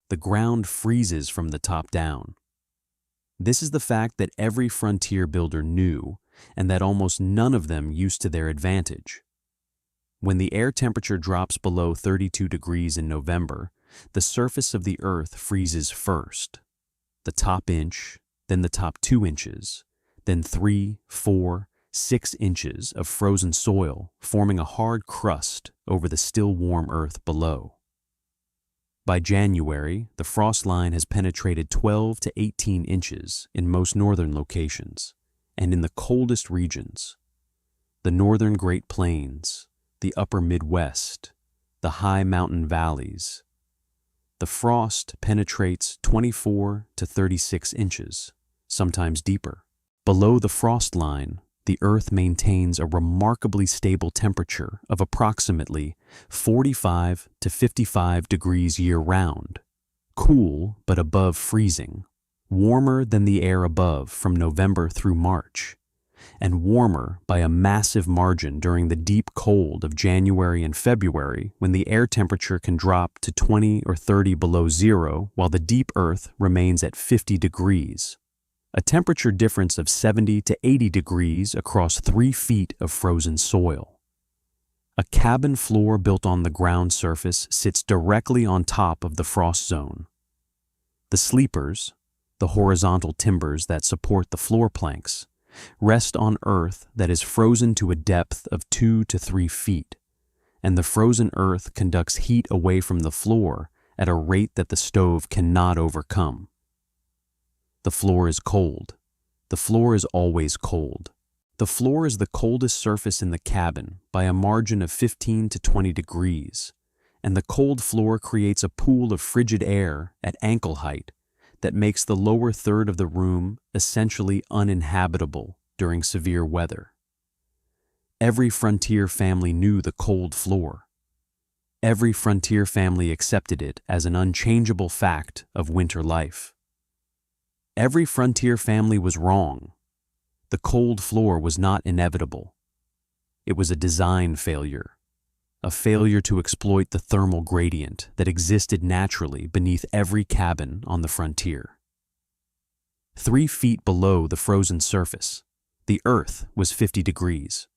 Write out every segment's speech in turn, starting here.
the ground freezes from the top down. This is the fact that every frontier builder knew, and that almost none of them used to their advantage. When the air temperature drops below 32 degrees in November, the surface of the earth freezes first. The top inch, then the top 2 inches, then 3, 4, 6 inches of frozen soil forming a hard crust over the still warm earth below. By January, the frost line has penetrated 12 to 18 inches in most northern locations, and in the coldest regions, the northern Great Plains, the upper Midwest, the high mountain valleys, the frost penetrates 24 to 36 inches, sometimes deeper. Below the frost line, the earth maintains a remarkably stable temperature of approximately 45 to 55 degrees year-round, cool but above freezing, warmer than the air above from November through March, and warmer by a massive margin during the deep cold of January and February, when the air temperature can drop to 20 or 30 below zero while the deep earth remains at 50 degrees. A temperature difference of 70 to 80 degrees across 3 feet of frozen soil. A cabin floor built on the ground surface sits directly on top of the frost zone. The sleepers, the horizontal timbers that support the floor planks, rest on earth that is frozen to a depth of 2 to 3 feet, and the frozen earth conducts heat away from the floor at a rate that the stove cannot overcome. The floor is cold. The floor is always cold. The floor is the coldest surface in the cabin by a margin of 15 to 20 degrees, and the cold floor creates a pool of frigid air at ankle height that makes the lower third of the room essentially uninhabitable during severe weather. Every frontier family knew the cold floor. Every frontier family accepted it as an unchangeable fact of winter life. Every frontier family was wrong. The cold floor was not inevitable. It was a design failure, a failure to exploit the thermal gradient that existed naturally beneath every cabin on the frontier. 3 feet below the frozen surface, the earth was 50 degrees.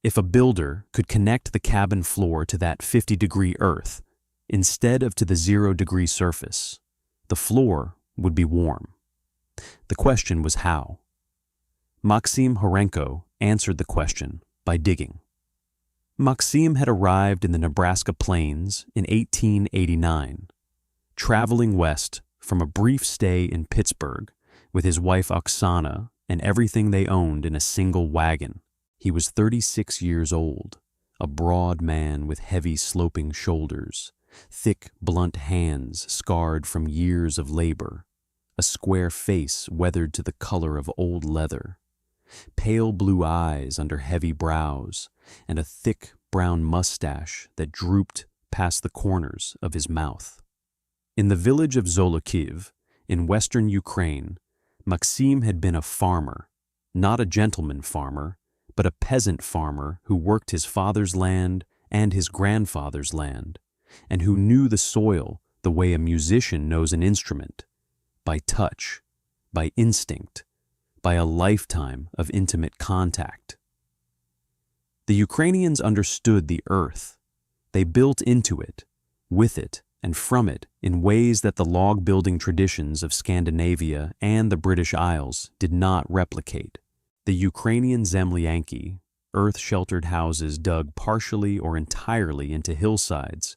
If a builder could connect the cabin floor to that 50-degree earth, instead of to the 0-degree surface, the floor would be warm. The question was how. Maxim Horenko answered the question by digging. Maxim had arrived in the Nebraska plains in 1889, traveling west from a brief stay in Pittsburgh with his wife Oksana and everything they owned in a single wagon. He was 36 years old, a broad man with heavy sloping shoulders, thick, blunt hands scarred from years of labor, a square face weathered to the color of old leather, pale blue eyes under heavy brows, and a thick brown mustache that drooped past the corners of his mouth. In the village of Zolokiv, in western Ukraine, Maxim had been a farmer, not a gentleman farmer, but a peasant farmer who worked his father's land and his grandfather's land, and who knew the soil the way a musician knows an instrument, by touch, by instinct, by a lifetime of intimate contact. The Ukrainians understood the earth. They built into it, with it, and from it in ways that the log-building traditions of Scandinavia and the British Isles did not replicate. The Ukrainian zemlyanki, earth-sheltered houses dug partially or entirely into hillsides,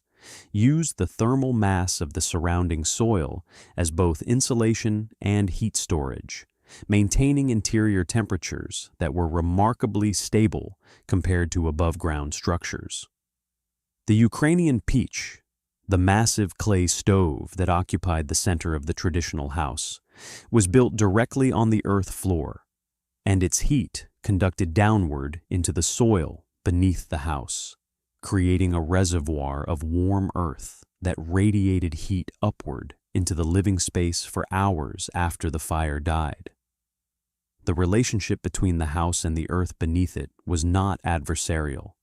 used the thermal mass of the surrounding soil as both insulation and heat storage, maintaining interior temperatures that were remarkably stable compared to above-ground structures. The Ukrainian peach, the massive clay stove that occupied the center of the traditional house, was built directly on the earth floor, and its heat conducted downward into the soil beneath the house, creating a reservoir of warm earth that radiated heat upward into the living space for hours after the fire died. The relationship between the house and the earth beneath it was not adversarial.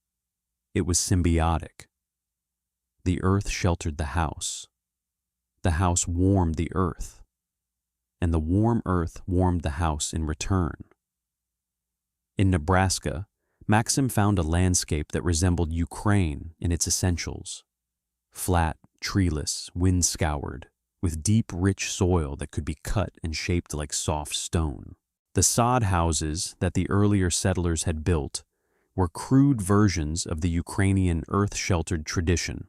It was symbiotic. The earth sheltered the house. the house warmed the earth, and the warm earth warmed the house in return. In Nebraska, Maxim found a landscape that resembled Ukraine in its essentials. Flat, treeless, wind-scoured, with deep, rich soil that could be cut and shaped like soft stone. The sod houses that the earlier settlers had built were crude versions of the Ukrainian earth-sheltered tradition.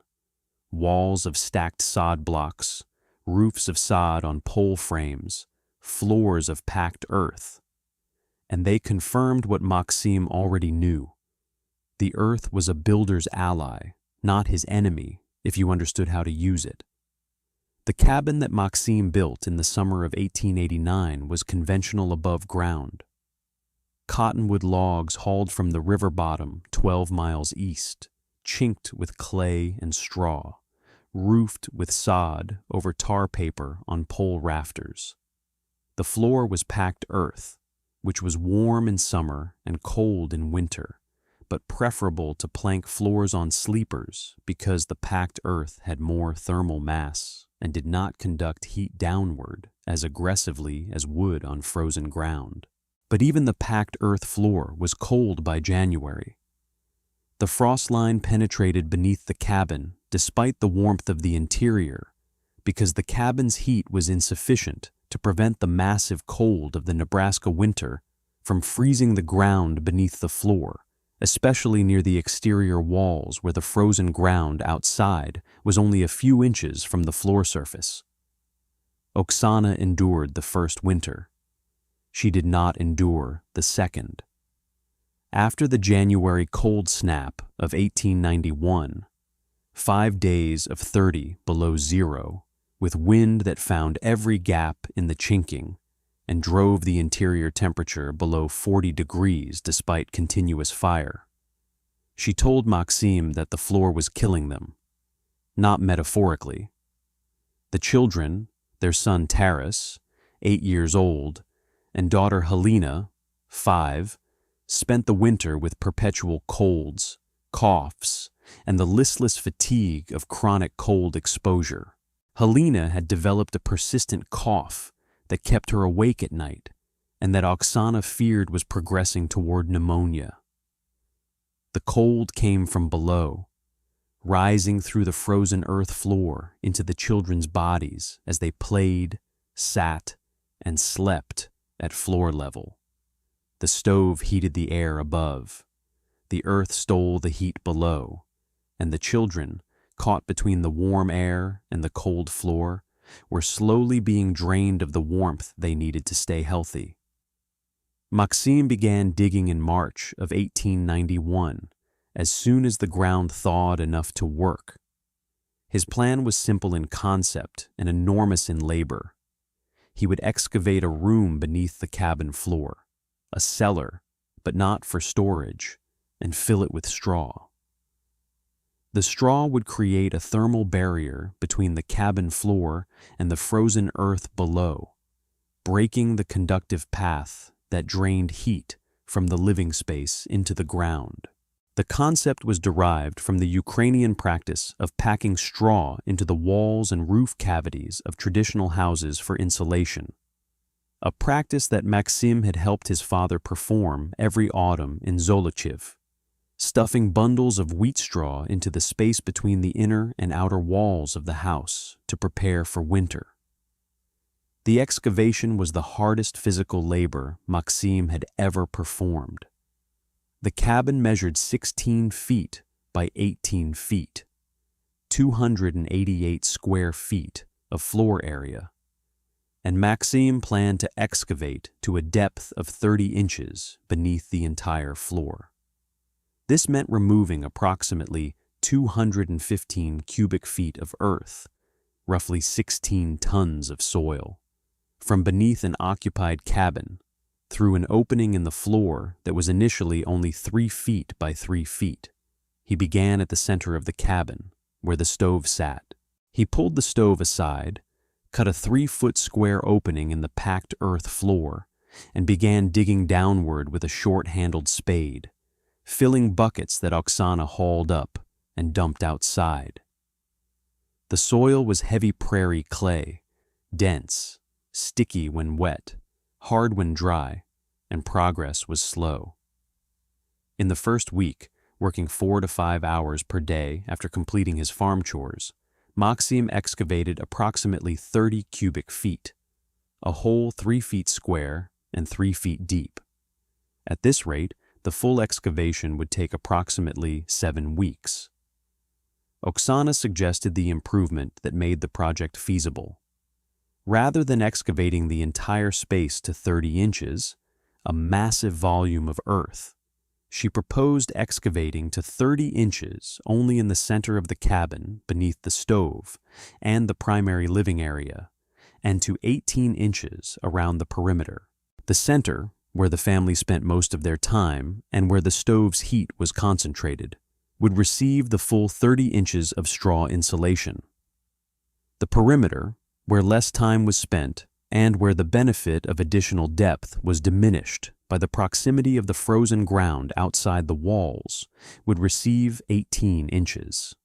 Walls of stacked sod blocks, roofs of sod on pole frames, floors of packed earth. And they confirmed what Maxim already knew. The earth was a builder's ally, not his enemy, if you understood how to use it. The cabin that Maxim built in the summer of 1889 was conventional above ground. Cottonwood logs hauled from the river bottom 12 miles east, chinked with clay and straw, roofed with sod over tar paper on pole rafters. The floor was packed earth, which was warm in summer and cold in winter, but preferable to plank floors on sleepers because the packed earth had more thermal mass and did not conduct heat downward as aggressively as wood on frozen ground. But even the packed earth floor was cold by January. The frost line penetrated beneath the cabin despite the warmth of the interior, because the cabin's heat was insufficient to prevent the massive cold of the Nebraska winter from freezing the ground beneath the floor, especially near the exterior walls where the frozen ground outside was only a few inches from the floor surface. Oksana endured the first winter. She did not endure the second. After the January cold snap of 1891, 5 days of 30 below zero, with wind that found every gap in the chinking and drove the interior temperature below 40 degrees despite continuous fire, she told Maxim that the floor was killing them, not metaphorically. The children, their son Taras, 8 years old, and daughter Helena, 5, spent the winter with perpetual colds, coughs, and the listless fatigue of chronic cold exposure. Helena had developed a persistent cough that kept her awake at night, and that Oksana feared was progressing toward pneumonia. The cold came from below, rising through the frozen earth floor into the children's bodies as they played, sat, and slept at floor level. The stove heated the air above. The earth stole the heat below, and the children, caught between the warm air and the cold floor, were slowly being drained of the warmth they needed to stay healthy. Maxim began digging in March of 1891, as soon as the ground thawed enough to work. His plan was simple in concept and enormous in labor. He would excavate a room beneath the cabin floor, a cellar, but not for storage, and fill it with straw. The straw would create a thermal barrier between the cabin floor and the frozen earth below, breaking the conductive path that drained heat from the living space into the ground. The concept was derived from the Ukrainian practice of packing straw into the walls and roof cavities of traditional houses for insulation, a practice that Maxim had helped his father perform every autumn in Zolochiv, stuffing bundles of wheat straw into the space between the inner and outer walls of the house to prepare for winter. The excavation was the hardest physical labor Maxim had ever performed. The cabin measured 16 feet by 18 feet, 288 square feet of floor area, and Maxim planned to excavate to a depth of 30 inches beneath the entire floor. This meant removing approximately 215 cubic feet of earth, roughly 16 tons of soil, from beneath an occupied cabin through an opening in the floor that was initially only 3 feet by 3 feet. He began at the center of the cabin, where the stove sat. He pulled the stove aside, cut a 3-foot square opening in the packed earth floor, and began digging downward with a short-handled spade, filling buckets that Oksana hauled up and dumped outside. The soil was heavy prairie clay, dense, sticky when wet, hard when dry, and progress was slow. In the first week, working 4 to 5 hours per day after completing his farm chores, Maxim excavated approximately 30 cubic feet, a hole 3 feet square and 3 feet deep. At this rate, the full excavation would take approximately 7 weeks. Oksana suggested the improvement that made the project feasible. Rather than excavating the entire space to 30 inches, a massive volume of earth, she proposed excavating to 30 inches only in the center of the cabin beneath the stove and the primary living area, and to 18 inches around the perimeter. The center, where the family spent most of their time and where the stove's heat was concentrated, would receive the full 30 inches of straw insulation. The perimeter, where less time was spent and where the benefit of additional depth was diminished by the proximity of the frozen ground outside the walls, would receive 18 inches.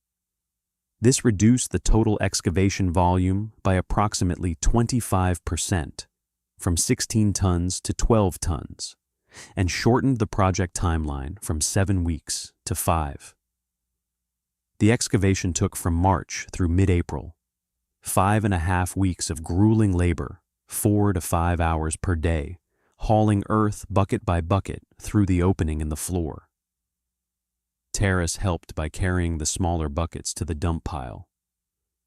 This reduced the total excavation volume by approximately 25%, from 16 tons to 12 tons, and shortened the project timeline from 7 weeks to 5. The excavation took from March through mid-April, 5.5 weeks of grueling labor, 4 to 5 hours per day, hauling earth bucket by bucket through the opening in the floor. Taras helped by carrying the smaller buckets to the dump pile.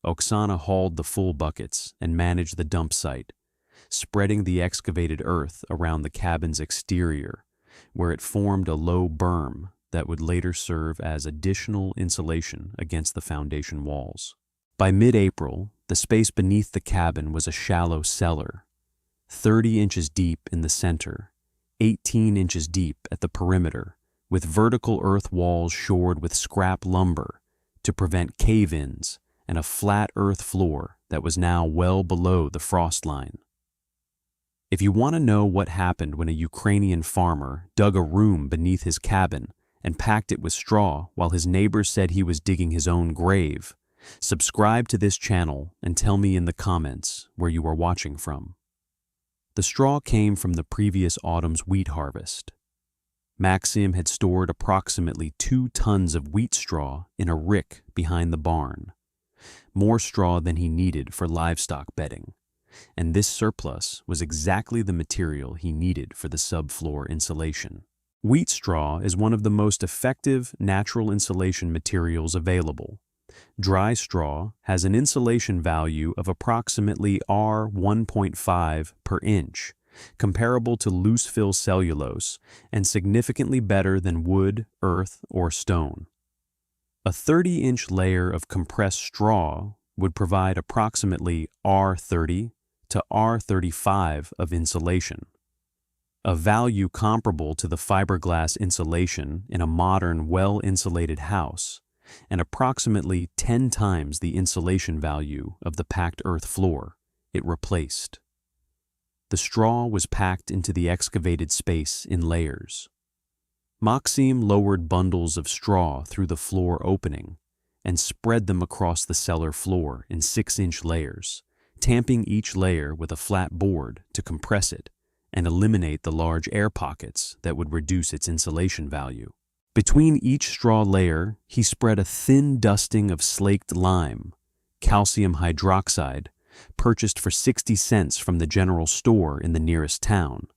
Oksana hauled the full buckets and managed the dump site, spreading the excavated earth around the cabin's exterior, where it formed a low berm that would later serve as additional insulation against the foundation walls. By mid-April, the space beneath the cabin was a shallow cellar, 30 inches deep in the center, 18 inches deep at the perimeter, with vertical earth walls shored with scrap lumber to prevent cave-ins and a flat earth floor that was now well below the frost line. If you want to know what happened when a Ukrainian farmer dug a room beneath his cabin and packed it with straw while his neighbors said he was digging his own grave, subscribe to this channel and tell me in the comments where you are watching from. The straw came from the previous autumn's wheat harvest. Maxim had stored approximately 2 tons of wheat straw in a rick behind the barn, more straw than he needed for livestock bedding, and this surplus was exactly the material he needed for the subfloor insulation. Wheat straw is one of the most effective natural insulation materials available. Dry straw has an insulation value of approximately R1.5 per inch, comparable to loose-fill cellulose and significantly better than wood, earth, or stone. A 30-inch layer of compressed straw would provide approximately R30 to R35 of insulation, a value comparable to the fiberglass insulation in a modern, well-insulated house, and approximately 10 times the insulation value of the packed earth floor it replaced. The straw was packed into the excavated space in layers. Maxim lowered bundles of straw through the floor opening and spread them across the cellar floor in 6-inch layers, tamping each layer with a flat board to compress it and eliminate the large air pockets that would reduce its insulation value. Between each straw layer, he spread a thin dusting of slaked lime, calcium hydroxide, purchased for 60 cents from the general store in the nearest town,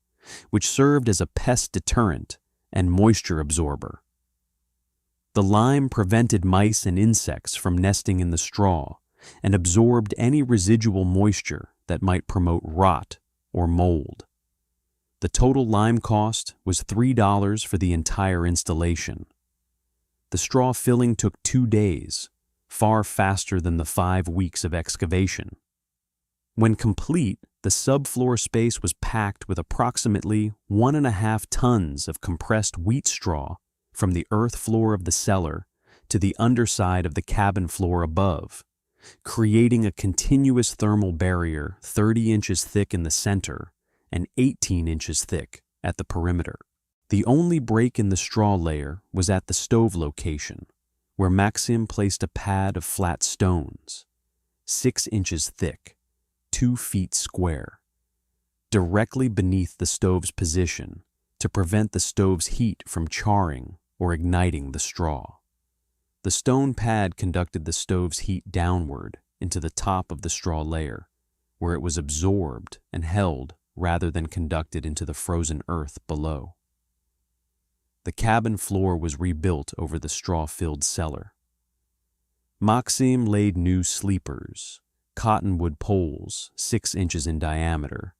which served as a pest deterrent and moisture absorber. The lime prevented mice and insects from nesting in the straw and absorbed any residual moisture that might promote rot or mold. The total lime cost was $3 for the entire installation. The straw filling took 2 days, far faster than the 5 weeks of excavation. When complete, the subfloor space was packed with approximately 1.5 tons of compressed wheat straw from the earth floor of the cellar to the underside of the cabin floor above, creating a continuous thermal barrier 30 inches thick in the center and 18 inches thick at the perimeter. The only break in the straw layer was at the stove location, where Maxim placed a pad of flat stones, 6 inches thick, 2 feet square, directly beneath the stove's position to prevent the stove's heat from charring or igniting the straw. The stone pad conducted the stove's heat downward into the top of the straw layer, where it was absorbed and held rather than conducted into the frozen earth below. The cabin floor was rebuilt over the straw-filled cellar. Maxim laid new sleepers, cottonwood poles 6 inches in diameter,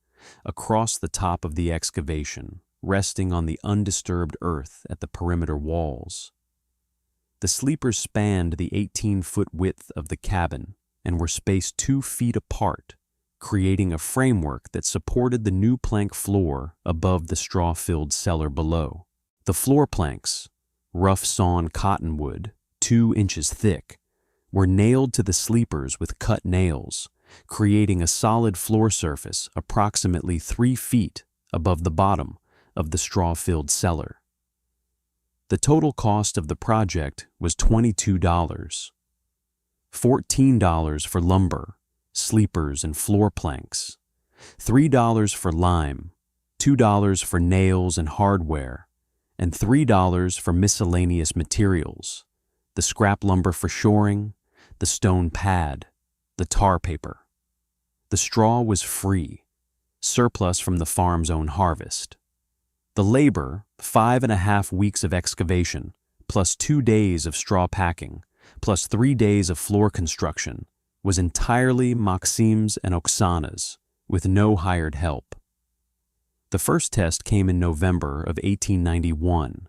across the top of the excavation, resting on the undisturbed earth at the perimeter walls. The sleepers spanned the 18-foot width of the cabin and were spaced 2 feet apart, creating a framework that supported the new plank floor above the straw-filled cellar below. The floor planks, rough-sawn cottonwood, 2 inches thick, were nailed to the sleepers with cut nails, creating a solid floor surface approximately 3 feet above the bottom of the straw-filled cellar. The total cost of the project was $22. $14 for lumber, sleepers, and floor planks, $3 for lime, $2 for nails and hardware, and $3 for miscellaneous materials, the scrap lumber for shoring, the stone pad, the tar paper. The straw was free, surplus from the farm's own harvest. The labor, 5.5 weeks of excavation, plus 2 days of straw packing, plus 3 days of floor construction, was entirely Maxim's and Oksana's, with no hired help. The first test came in November of 1891.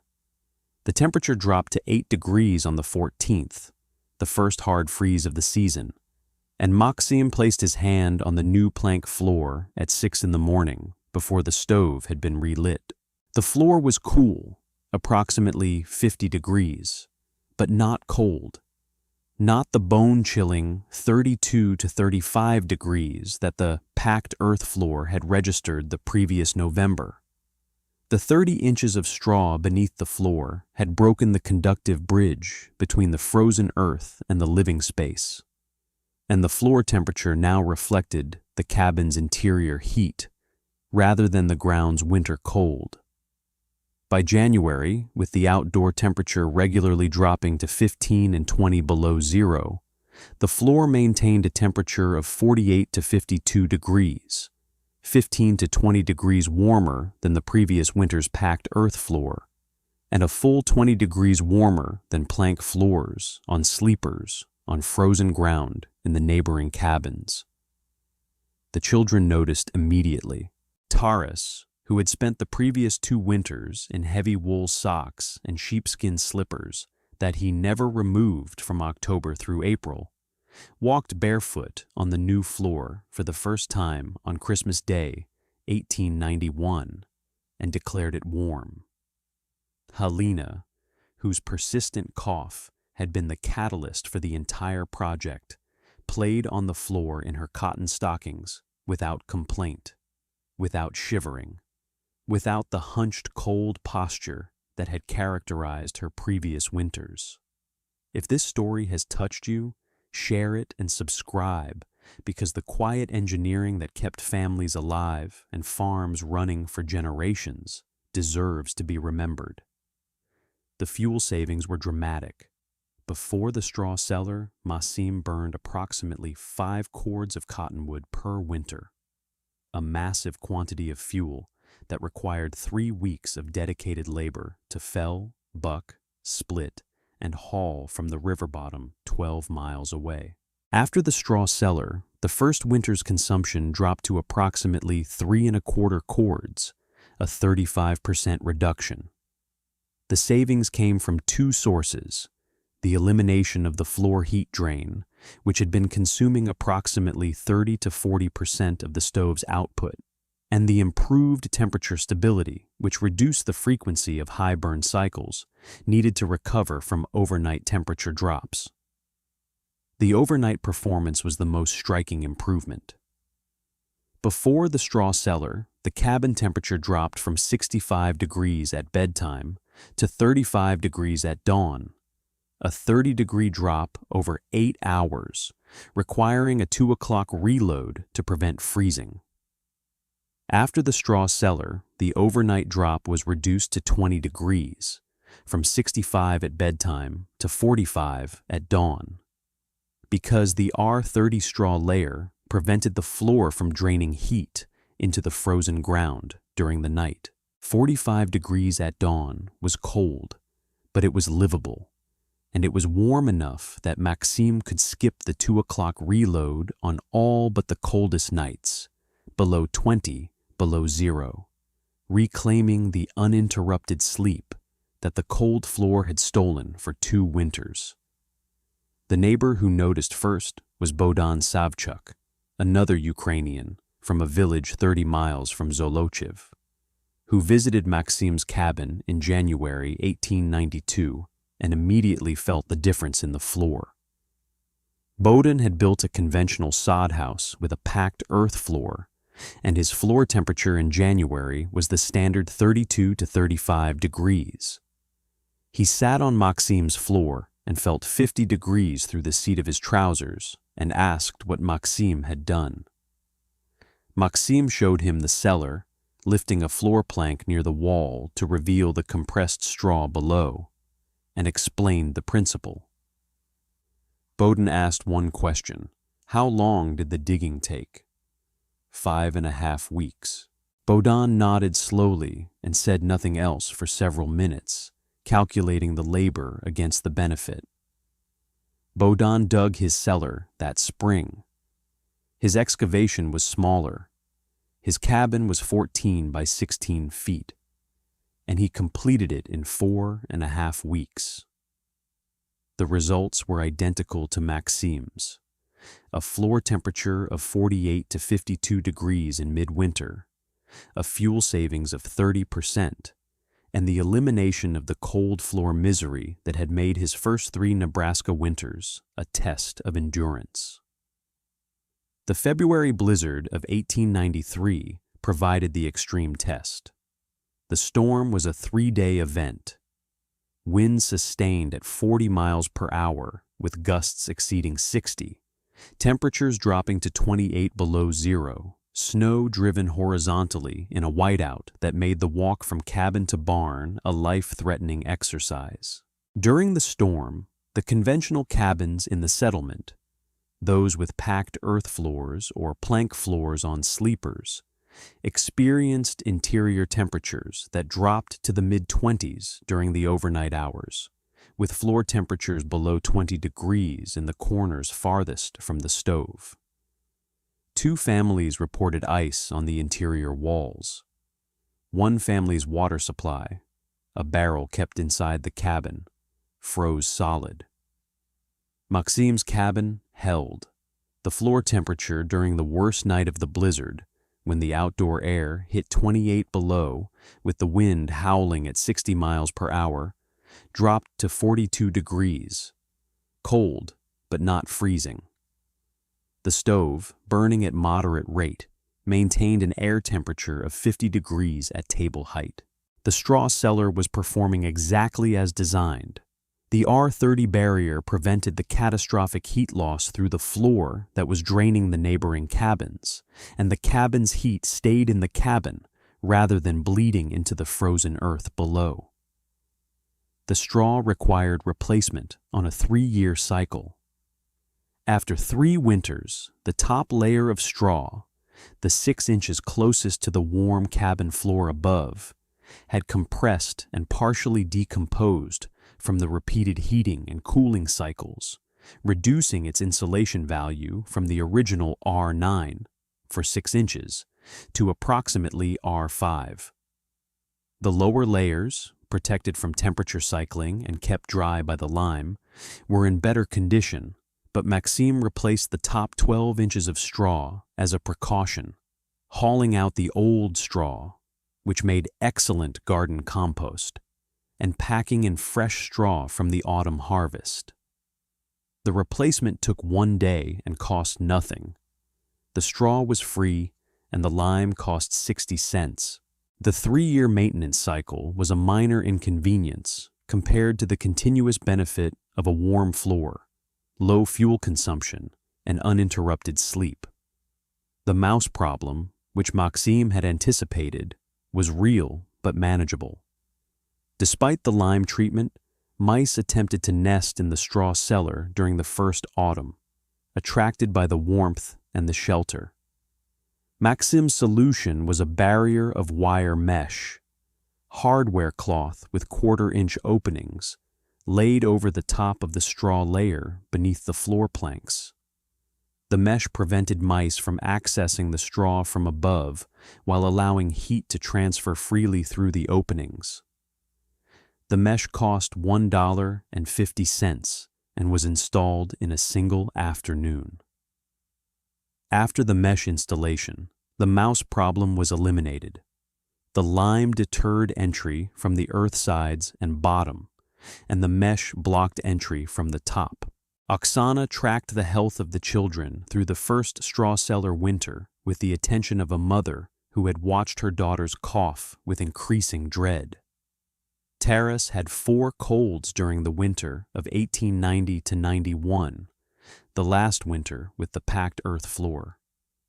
The temperature dropped to 8 degrees on the 14th, the first hard freeze of the season, and Maxim placed his hand on the new plank floor at 6 in the morning before the stove had been relit. The floor was cool, approximately 50 degrees, but not cold. Not the bone-chilling 32 to 35 degrees that the packed earth floor had registered the previous November. The 30 inches of straw beneath the floor had broken the conductive bridge between the frozen earth and the living space, and the floor temperature now reflected the cabin's interior heat rather than the ground's winter cold. By January, with the outdoor temperature regularly dropping to 15 and 20 below zero, the floor maintained a temperature of 48 to 52 degrees, 15 to 20 degrees warmer than the previous winter's packed earth floor, and a full 20 degrees warmer than plank floors on sleepers on frozen ground in the neighboring cabins. The children noticed immediately. Taras, who had spent the previous 2 winters in heavy wool socks and sheepskin slippers that he never removed from October through April, walked barefoot on the new floor for the first time on Christmas Day, 1891, and declared it warm. Helena, whose persistent cough had been the catalyst for the entire project, played on the floor in her cotton stockings without complaint, without shivering, without the hunched cold posture that had characterized her previous winters. If this story has touched you, share it and subscribe, because the quiet engineering that kept families alive and farms running for generations deserves to be remembered. The fuel savings were dramatic. Before the straw cellar, Maxim burned approximately 5 cords of cottonwood per winter, a massive quantity of fuel that required 3 weeks of dedicated labor to fell, buck, split, and haul from the river bottom 12 miles away. After the straw cellar, the first winter's consumption dropped to approximately 3¼ cords, a 35% reduction. The savings came from 2 sources: the elimination of the floor heat drain, which had been consuming approximately 30 to 40% of the stove's output, and the improved temperature stability, which reduced the frequency of high burn cycles needed to recover from overnight temperature drops. The overnight performance was the most striking improvement. Before the straw cellar, the cabin temperature dropped from 65 degrees at bedtime to 35 degrees at dawn, a 30-degree drop over 8 hours, requiring a 2 o'clock reload to prevent freezing. After the straw cellar, the overnight drop was reduced to 20 degrees, from 65 at bedtime to 45 at dawn. Because the R30 straw layer prevented the floor from draining heat into the frozen ground during the night. 45 degrees at dawn was cold, but it was livable, and it was warm enough that Maxime could skip the 2 o'clock reload on all but the coldest nights, below 20, below zero, reclaiming the uninterrupted sleep that the cold floor had stolen for 2 winters. The neighbor who noticed first was Bohdan Savchuk, another Ukrainian from a village 30 miles from Zolochiv, who visited Maxime's cabin in January 1892 and immediately felt the difference in the floor. Bohdan had built a conventional sod house with a packed earth floor, and his floor temperature in January was the standard 32 to 35 degrees. He sat on Maxime's floor and felt 50 degrees through the seat of his trousers and asked what Maxime had done. Maxime showed him the cellar, lifting a floor plank near the wall to reveal the compressed straw below, and explained the principle. Bohdan asked one question: how long did the digging take? 5.5 weeks. Bohdan nodded slowly and said nothing else for several minutes, calculating the labor against the benefit. Bohdan dug his cellar that spring. His excavation was smaller. His cabin was 14 by 16 feet, and he completed it in 4.5 weeks. The results were identical to Maxime's: a floor temperature of 48 to 52 degrees in midwinter, a fuel savings of 30%, and the elimination of the cold floor misery that had made his first 3 Nebraska winters a test of endurance. The February blizzard of 1893 provided the extreme test. The storm was a 3-day event. Winds sustained at 40 miles per hour with gusts exceeding 60, temperatures dropping to 28 below zero, snow driven horizontally in a whiteout that made the walk from cabin to barn a life-threatening exercise. During the storm, the conventional cabins in the settlement, those with packed earth floors or plank floors on sleepers, experienced interior temperatures that dropped to the mid-20s during the overnight hours, with floor temperatures below 20 degrees in the corners farthest from the stove. 2 families reported ice on the interior walls. One family's water supply, a barrel kept inside the cabin, froze solid. Maxime's cabin held. The floor temperature during the worst night of the blizzard, when the outdoor air hit 28 below with the wind howling at 60 miles per hour, dropped to 42 degrees, cold but not freezing. The stove, burning at moderate rate, maintained an air temperature of 50 degrees at table height. The straw cellar was performing exactly as designed. The R30 barrier prevented the catastrophic heat loss through the floor that was draining the neighboring cabins, and the cabin's heat stayed in the cabin rather than bleeding into the frozen earth below. The straw required replacement on a 3-year cycle. After 3 winters, the top layer of straw, the 6 inches closest to the warm cabin floor above, had compressed and partially decomposed from the repeated heating and cooling cycles, reducing its insulation value from the original R9 for 6 inches to approximately R5. The lower layers, protected from temperature cycling and kept dry by the lime, were in better condition, but Maxime replaced the top 12 inches of straw as a precaution, hauling out the old straw, which made excellent garden compost, and packing in fresh straw from the autumn harvest. The replacement took 1 day and cost nothing. The straw was free, and the lime cost 60 cents. The 3-year maintenance cycle was a minor inconvenience compared to the continuous benefit of a warm floor, low fuel consumption, and uninterrupted sleep. The mouse problem, which Maxim had anticipated, was real but manageable. Despite the lime treatment, mice attempted to nest in the straw cellar during the first autumn, attracted by the warmth and the shelter. Maxim's solution was a barrier of wire mesh, hardware cloth with quarter-inch openings, laid over the top of the straw layer beneath the floor planks. The mesh prevented mice from accessing the straw from above while allowing heat to transfer freely through the openings. The mesh cost $1.50 and was installed in a single afternoon. After the mesh installation, the mouse problem was eliminated. The lime deterred entry from the earth sides and bottom, and the mesh blocked entry from the top. Oksana tracked the health of the children through the first straw cellar winter with the attention of a mother who had watched her daughters cough with increasing dread. Taras had 4 colds during the winter of 1890 to 91, the last winter with the packed earth floor,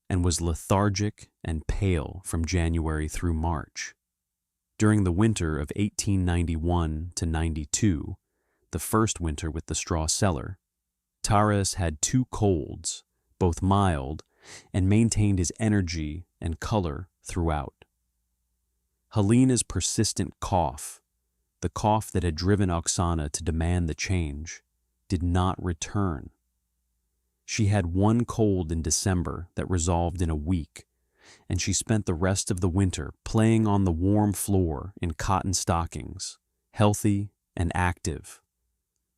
and was lethargic and pale from January through March. During the winter of 1891 to 92, the first winter with the straw cellar, Taras had 2 colds, both mild, and maintained his energy and color throughout. Helena's persistent cough, the cough that had driven Oksana to demand the change, did not return. She had 1 cold in December that resolved in a week, and she spent the rest of the winter playing on the warm floor in cotton stockings, healthy and active.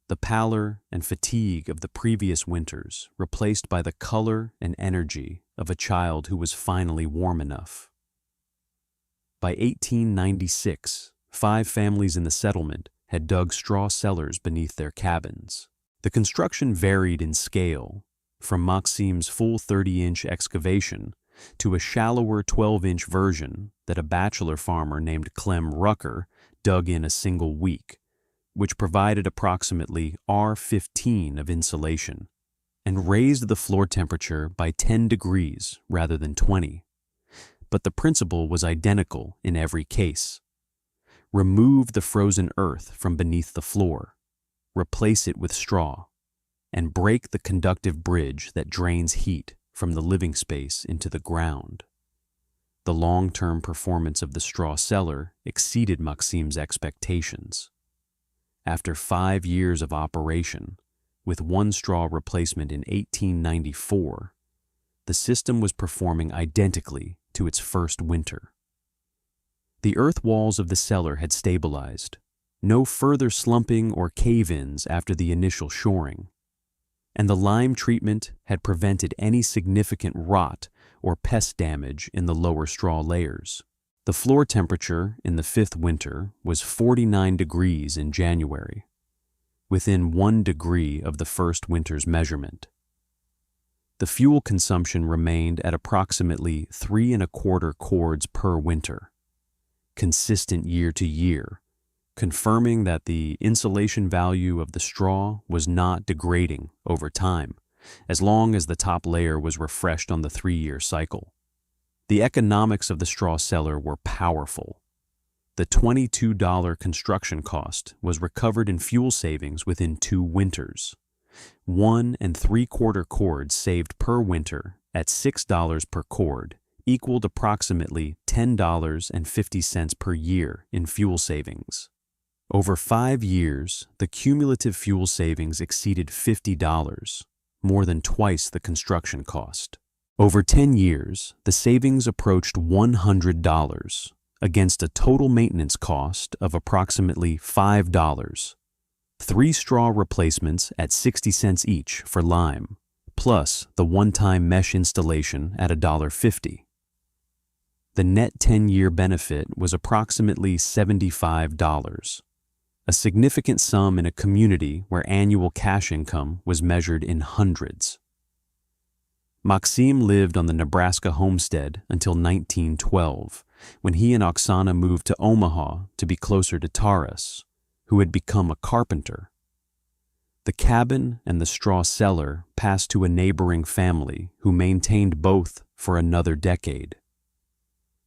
The pallor and fatigue of the previous winters replaced by the color and energy of a child who was finally warm enough. By 1896, 5 families in the settlement had dug straw cellars beneath their cabins. The construction varied in scale, from Maxim's full 30-inch excavation to a shallower 12-inch version that a bachelor farmer named Clem Rucker dug in a single week, which provided approximately R15 of insulation and raised the floor temperature by 10 degrees rather than 20. But the principle was identical in every case. Remove the frozen earth from beneath the floor, replace it with straw, and break the conductive bridge that drains heat from the living space into the ground. The long-term performance of the straw cellar exceeded Maxim's expectations. After 5 years of operation, with 1 straw replacement in 1894, the system was performing identically to its first winter. The earth walls of the cellar had stabilized, no further slumping or cave-ins after the initial shoring, and the lime treatment had prevented any significant rot or pest damage in the lower straw layers. The floor temperature in the 5th winter was 49 degrees in January, within 1 degree of the first winter's measurement. The fuel consumption remained at approximately 3¼ cords per winter, consistent year to year, confirming that the insulation value of the straw was not degrading over time, as long as the top layer was refreshed on the 3-year cycle. The economics of the straw cellar were powerful. The $22 construction cost was recovered in fuel savings within 2 winters. 1¾ cords saved per winter at $6 per cord equaled approximately $10.50 per year in fuel savings. Over 5 years, the cumulative fuel savings exceeded $50, more than twice the construction cost. Over 10 years, the savings approached $100, against a total maintenance cost of approximately $5. 3 straw replacements at 60 cents each for lime, plus the one-time mesh installation at $1.50. The net 10-year benefit was approximately $75, a significant sum in a community where annual cash income was measured in hundreds. Maxim lived on the Nebraska homestead until 1912, when he and Oksana moved to Omaha to be closer to Taras, who had become a carpenter. The cabin and the straw cellar passed to a neighboring family who maintained both for another decade.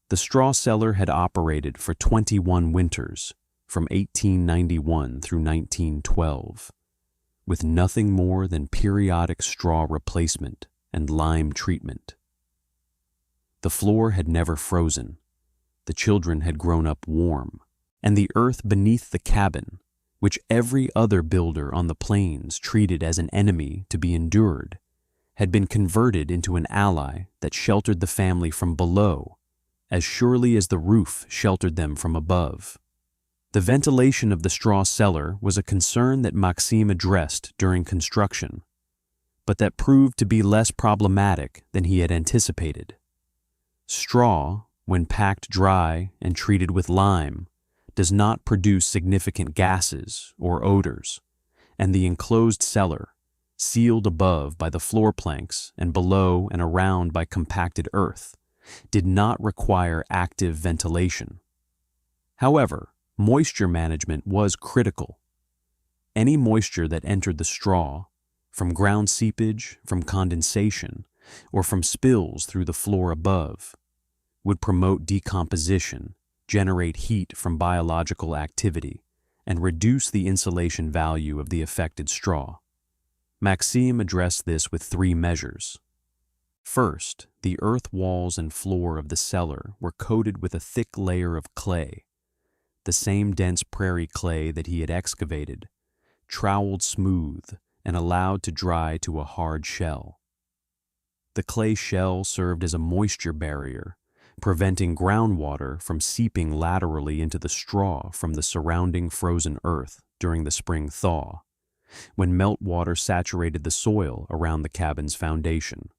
The straw cellar had operated for 21 winters, from 1891 through 1912, with nothing more than periodic straw replacement and lime treatment. The floor had never frozen, the children had grown up warm, and the earth beneath the cabin, which every other builder on the plains treated as an enemy to be endured, had been converted into an ally that sheltered the family from below, as surely as the roof sheltered them from above. The ventilation of the straw cellar was a concern that Maxime addressed during construction, but that proved to be less problematic than he had anticipated. Straw, when packed dry and treated with lime, does not produce significant gases or odors, and the enclosed cellar, sealed above by the floor planks and below and around by compacted earth, did not require active ventilation. However, moisture management was critical. Any moisture that entered the straw, from ground seepage, from condensation, or from spills through the floor above, would promote decomposition, generate heat from biological activity, and reduce the insulation value of the affected straw. Maxime addressed this with 3 measures. First, the earth walls and floor of the cellar were coated with a thick layer of clay, the same dense prairie clay that he had excavated, troweled smooth and allowed to dry to a hard shell. The clay shell served as a moisture barrier, preventing groundwater from seeping laterally into the straw from the surrounding frozen earth during the spring thaw, when meltwater saturated the soil around the cabin's foundation.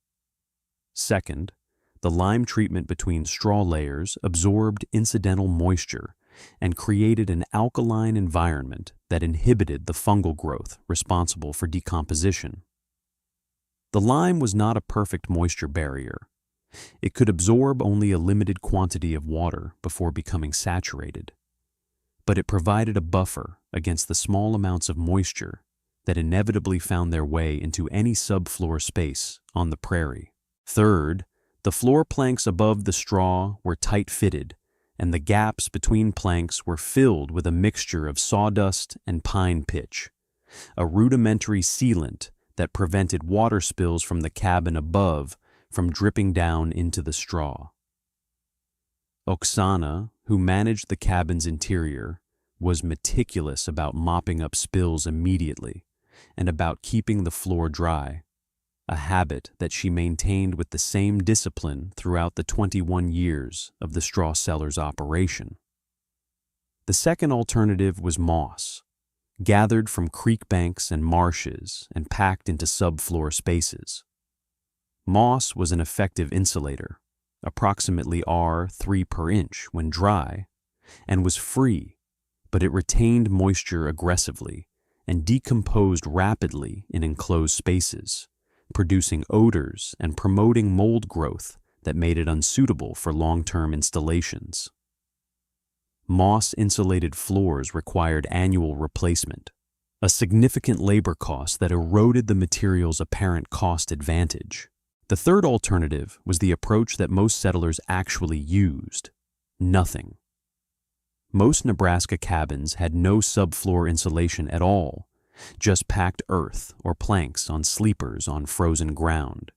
Second, the lime treatment between straw layers absorbed incidental moisture and created an alkaline environment that inhibited the fungal growth responsible for decomposition. The lime was not a perfect moisture barrier. It could absorb only a limited quantity of water before becoming saturated, but it provided a buffer against the small amounts of moisture that inevitably found their way into any subfloor space on the prairie. Third, the floor planks above the straw were tight-fitted, and the gaps between planks were filled with a mixture of sawdust and pine pitch, a rudimentary sealant that prevented water spills from the cabin above from dripping down into the straw. Oksana, who managed the cabin's interior, was meticulous about mopping up spills immediately and about keeping the floor dry, a habit that she maintained with the same discipline throughout the 21 years of the straw cellar's operation. The second alternative was moss, gathered from creek banks and marshes and packed into subfloor spaces. Moss was an effective insulator, approximately R3 per inch when dry, and was free, but it retained moisture aggressively and decomposed rapidly in enclosed spaces, producing odors and promoting mold growth that made it unsuitable for long-term installations. Moss-insulated floors required annual replacement, a significant labor cost that eroded the material's apparent cost advantage. The third alternative was the approach that most settlers actually used: nothing. Most Nebraska cabins had no subfloor insulation at all, just packed earth or planks on sleepers on frozen ground.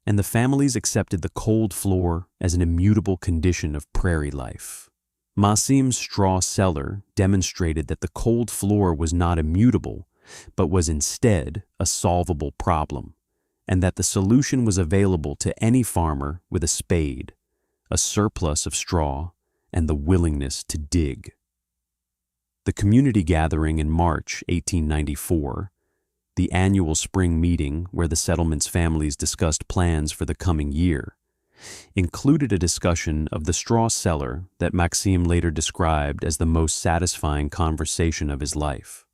And the families accepted the cold floor as an immutable condition of prairie life. Maxime's straw cellar demonstrated that the cold floor was not immutable, but was instead a solvable problem, and that the solution was available to any farmer with a spade, a surplus of straw, and the willingness to dig. The community gathering in March 1894, the annual spring meeting where the settlement's families discussed plans for the coming year, included a discussion of the straw cellar that Maxime later described as the most satisfying conversation of his life.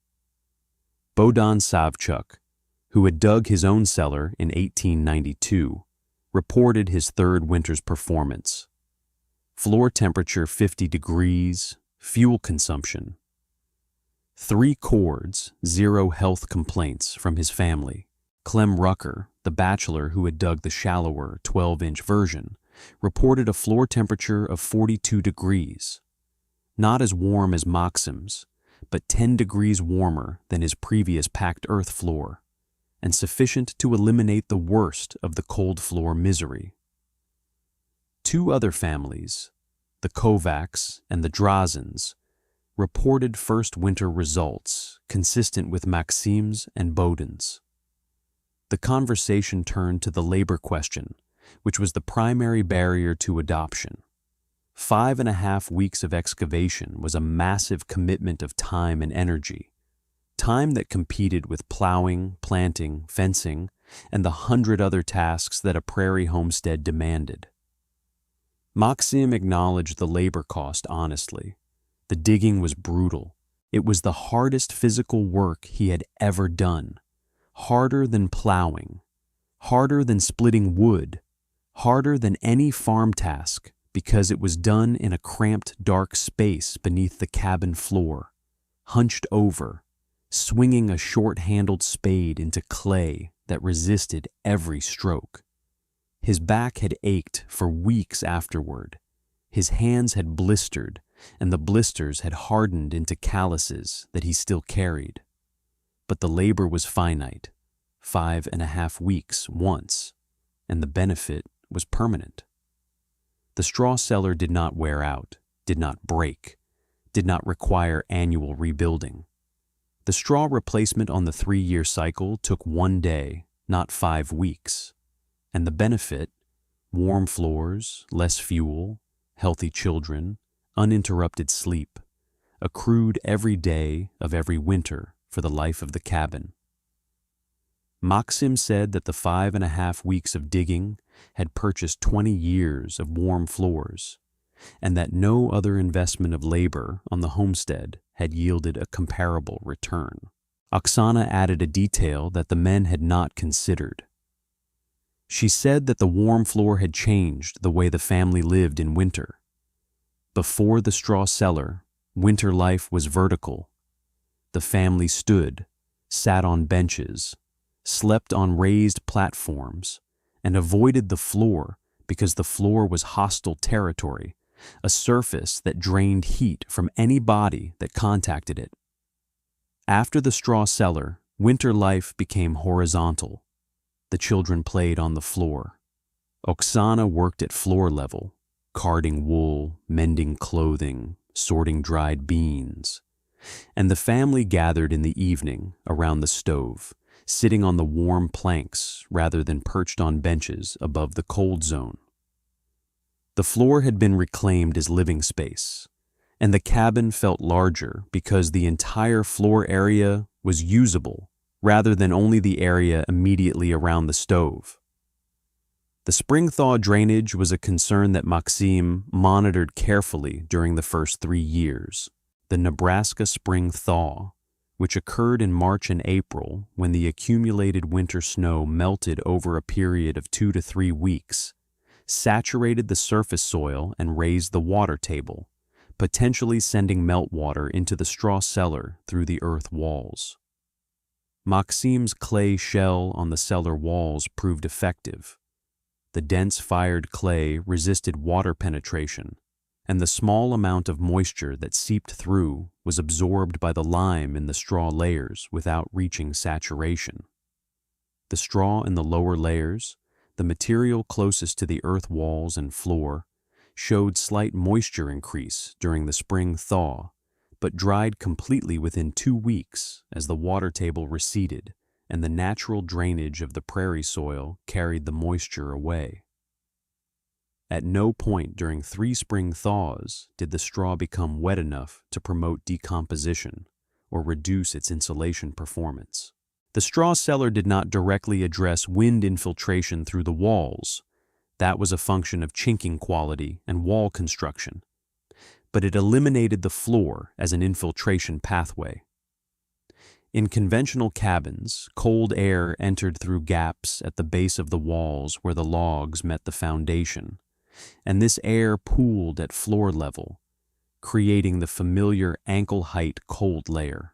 Bohdan Savchuk, who had dug his own cellar in 1892, reported his third winter's performance. Floor temperature 50 degrees, fuel consumption 3 cords, 0 health complaints from his family. Clem Rucker, the bachelor who had dug the shallower 12-inch version, reported a floor temperature of 42 degrees. Not as warm as Maxim's, but 10 degrees warmer than his previous packed earth floor, and sufficient to eliminate the worst of the cold floor misery. 2 other families, the Kovacs and the Drazens, reported first winter results consistent with Maxim's and Bowden's. The conversation turned to the labor question, which was the primary barrier to adoption. 5.5 weeks of excavation was a massive commitment of time and energy, time that competed with plowing, planting, fencing, and the 100 other tasks that a prairie homestead demanded. Maxim acknowledged the labor cost honestly. The digging was brutal. It was the hardest physical work he had ever done. Harder than plowing, harder than splitting wood, harder than any farm task because it was done in a cramped, dark space beneath the cabin floor, hunched over, swinging a short-handled spade into clay that resisted every stroke. His back had ached for weeks afterward. His hands had blistered, and the blisters had hardened into calluses that he still carried. But the labor was finite, 5.5 weeks once, and the benefit was permanent. The straw cellar did not wear out, did not break, did not require annual rebuilding. The straw replacement on the 3-year cycle took 1 day, not 5 weeks. And the benefit, warm floors, less fuel, healthy children, uninterrupted sleep, accrued every day of every winter for the life of the cabin. Maxim said that the 5.5 weeks of digging had purchased 20 years of warm floors, and that no other investment of labor on the homestead had yielded a comparable return. Oksana added a detail that the men had not considered. She said that the warm floor had changed the way the family lived in winter. Before the straw cellar, winter life was vertical. The family stood, sat on benches, slept on raised platforms, and avoided the floor because the floor was hostile territory, a surface that drained heat from any body that contacted it. After the straw cellar, winter life became horizontal. The children played on the floor. Oksana worked at floor level, carding wool, mending clothing, sorting dried beans. And the family gathered in the evening around the stove, sitting on the warm planks rather than perched on benches above the cold zone. The floor had been reclaimed as living space, and the cabin felt larger because the entire floor area was usable rather than only the area immediately around the stove. The spring thaw drainage was a concern that Maxim monitored carefully during the first 3 years. The Nebraska spring thaw, which occurred in March and April when the accumulated winter snow melted over a period of 2 to 3 weeks, saturated the surface soil and raised the water table, potentially sending meltwater into the straw cellar through the earth walls. Maxim's clay shell on the cellar walls proved effective. The dense fired clay resisted water penetration, and the small amount of moisture that seeped through was absorbed by the lime in the straw layers without reaching saturation. The straw in the lower layers, the material closest to the earth walls and floor, showed slight moisture increase during the spring thaw, but dried completely within 2 weeks as the water table receded and the natural drainage of the prairie soil carried the moisture away. At no point during 3 spring thaws did the straw become wet enough to promote decomposition or reduce its insulation performance. The straw cellar did not directly address wind infiltration through the walls. That was a function of chinking quality and wall construction. But it eliminated the floor as an infiltration pathway. In conventional cabins, cold air entered through gaps at the base of the walls where the logs met the foundation, and this air pooled at floor level, creating the familiar ankle-height cold layer.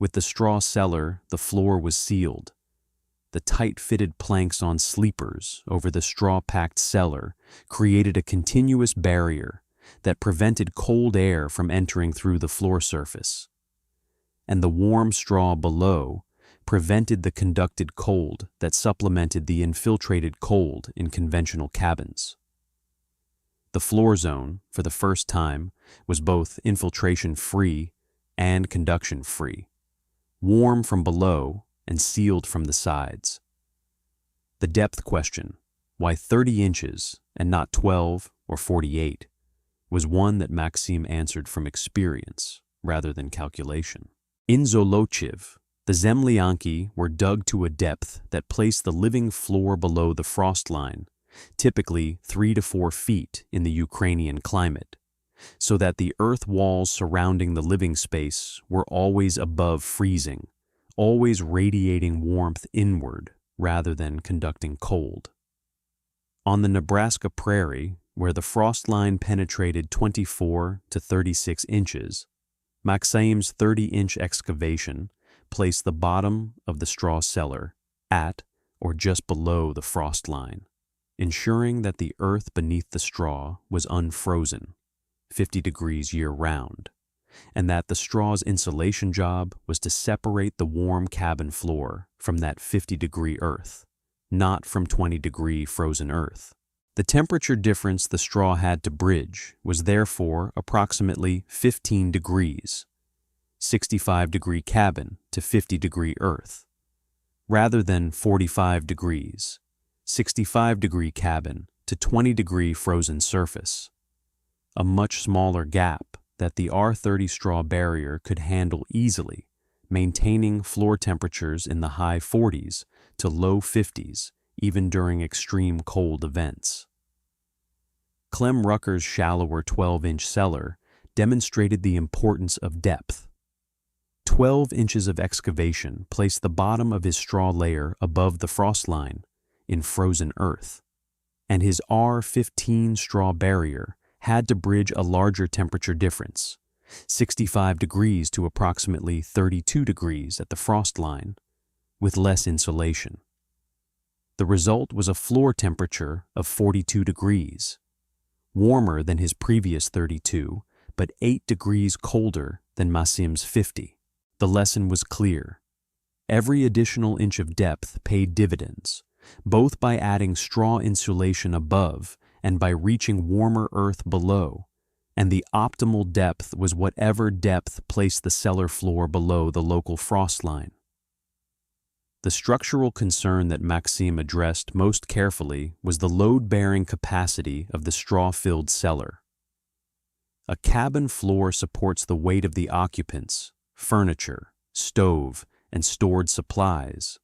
With the straw cellar, the floor was sealed. The tight-fitted planks on sleepers over the straw-packed cellar created a continuous barrier that prevented cold air from entering through the floor surface. And the warm straw below prevented the conducted cold that supplemented the infiltrated cold in conventional cabins. The floor zone, for the first time, was both infiltration-free and conduction-free, warm from below and sealed from the sides. The depth question, why 30 inches and not 12 or 48, was one that Maxim answered from experience rather than calculation. In Zolochiv, the zemlyanki were dug to a depth that placed the living floor below the frost line, typically 3 to 4 feet in the Ukrainian climate, so that the earth walls surrounding the living space were always above freezing, always radiating warmth inward rather than conducting cold. On the Nebraska prairie, where the frost line penetrated 24 to 36 inches, Maxim's 30-inch excavation placed the bottom of the straw cellar at or just below the frost line, ensuring that the earth beneath the straw was unfrozen, 50 degrees year-round, and that the straw's insulation job was to separate the warm cabin floor from that 50-degree earth, not from 20-degree frozen earth. The temperature difference the straw had to bridge was therefore approximately 15 degrees, 65-degree cabin to 50-degree earth, rather than 45 degrees, 65-degree cabin to 20-degree frozen surface, a much smaller gap that the R30 straw barrier could handle easily, maintaining floor temperatures in the high 40s to low 50s even during extreme cold events. Clem Rucker's shallower 12-inch cellar demonstrated the importance of depth. 12 inches of excavation placed the bottom of his straw layer above the frost line in frozen earth, and his R15 straw barrier had to bridge a larger temperature difference, 65 degrees to approximately 32 degrees at the frost line, with less insulation. The result was a floor temperature of 42 degrees, warmer than his previous 32, but 8 degrees colder than Maxim's 50. The lesson was clear. Every additional inch of depth paid dividends, both by adding straw insulation above and by reaching warmer earth below, and the optimal depth was whatever depth placed the cellar floor below the local frost line. The structural concern that Maxim addressed most carefully was the load-bearing capacity of the straw-filled cellar. A cabin floor supports the weight of the occupants, furniture, stove, and stored supplies.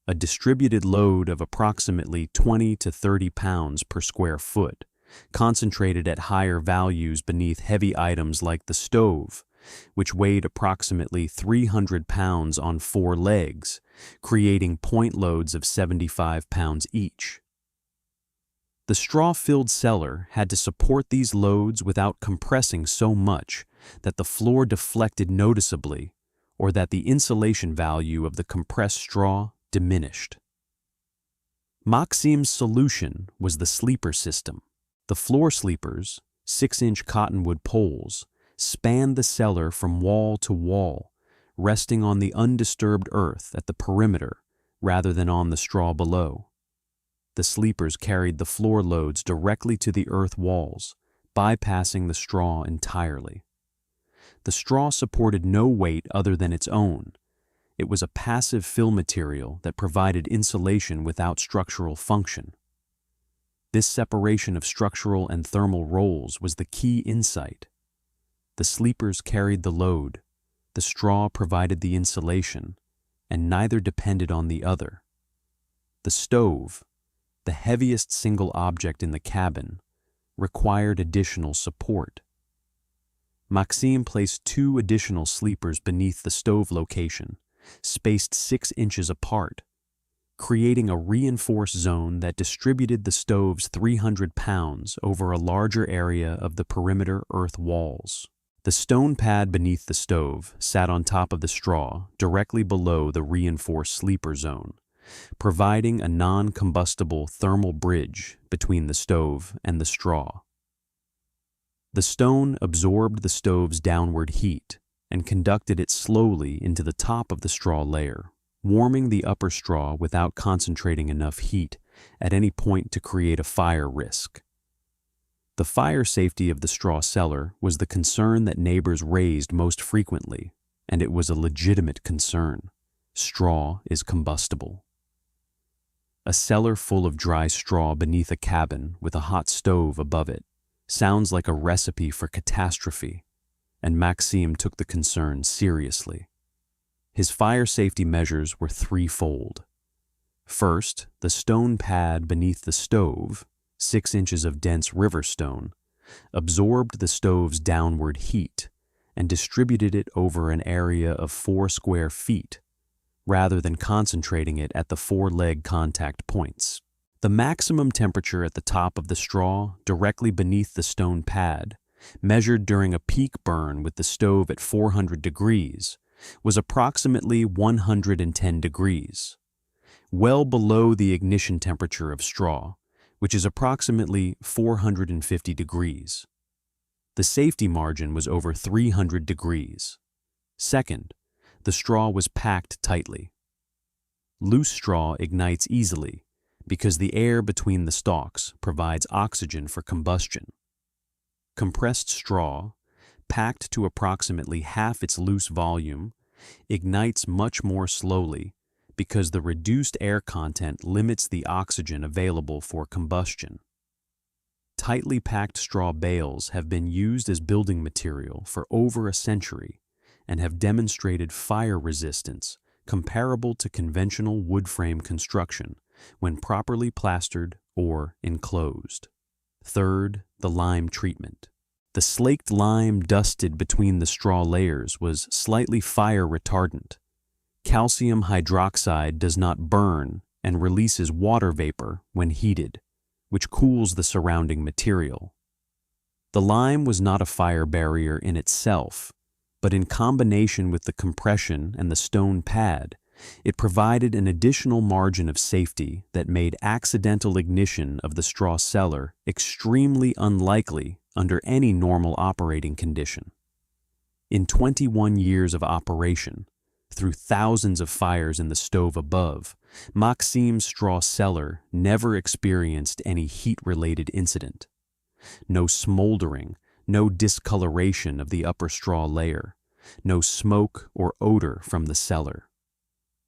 A distributed load of approximately 20 to 30 pounds per square foot, concentrated at higher values beneath heavy items like the stove, which weighed approximately 300 pounds on 4 legs, creating point loads of 75 pounds each. The straw-filled cellar had to support these loads without compressing so much that the floor deflected noticeably or that the insulation value of the compressed straw diminished. Maxim's solution was the sleeper system. The floor sleepers, 6-inch cottonwood poles, spanned the cellar from wall to wall, resting on the undisturbed earth at the perimeter rather than on the straw below. The sleepers carried the floor loads directly to the earth walls, bypassing the straw entirely. The straw supported no weight other than its own. It was a passive fill material that provided insulation without structural function. This separation of structural and thermal roles was the key insight. The sleepers carried the load, the straw provided the insulation, and neither depended on the other. The stove, the heaviest single object in the cabin, required additional support. Maxim placed 2 additional sleepers beneath the stove location, spaced 6 inches apart, creating a reinforced zone that distributed the stove's 300 pounds over a larger area of the perimeter earth walls. The stone pad beneath the stove sat on top of the straw directly below the reinforced sleeper zone, providing a non-combustible thermal bridge between the stove and the straw. The stone absorbed the stove's downward heat and conducted it slowly into the top of the straw layer, warming the upper straw without concentrating enough heat at any point to create a fire risk. The fire safety of the straw cellar was the concern that neighbors raised most frequently, and it was a legitimate concern. Straw is combustible. A cellar full of dry straw beneath a cabin with a hot stove above it sounds like a recipe for catastrophe, and Maxime took the concern seriously. His fire safety measures were threefold. First, the stone pad beneath the stove, 6 inches of dense river stone, absorbed the stove's downward heat and distributed it over an area of 4 square feet, rather than concentrating it at the 4 leg contact points. The maximum temperature at the top of the straw, directly beneath the stone pad, measured during a peak burn with the stove at 400 degrees, was approximately 110 degrees, well below the ignition temperature of straw, which is approximately 450 degrees. The safety margin was over 300 degrees. Second, the straw was packed tightly. Loose straw ignites easily because the air between the stalks provides oxygen for combustion. Compressed straw, packed to approximately half its loose volume, ignites much more slowly because the reduced air content limits the oxygen available for combustion. Tightly packed straw bales have been used as building material for over a century and have demonstrated fire resistance comparable to conventional wood frame construction when properly plastered or enclosed. Third, the lime treatment. The slaked lime dusted between the straw layers was slightly fire retardant. Calcium hydroxide does not burn and releases water vapor when heated, which cools the surrounding material. The lime was not a fire barrier in itself, but in combination with the compression and the stone pad, it provided an additional margin of safety that made accidental ignition of the straw cellar extremely unlikely under any normal operating condition. In 21 years of operation, through thousands of fires in the stove above, Maxime's straw cellar never experienced any heat-related incident. No smoldering, no discoloration of the upper straw layer, no smoke or odor from the cellar.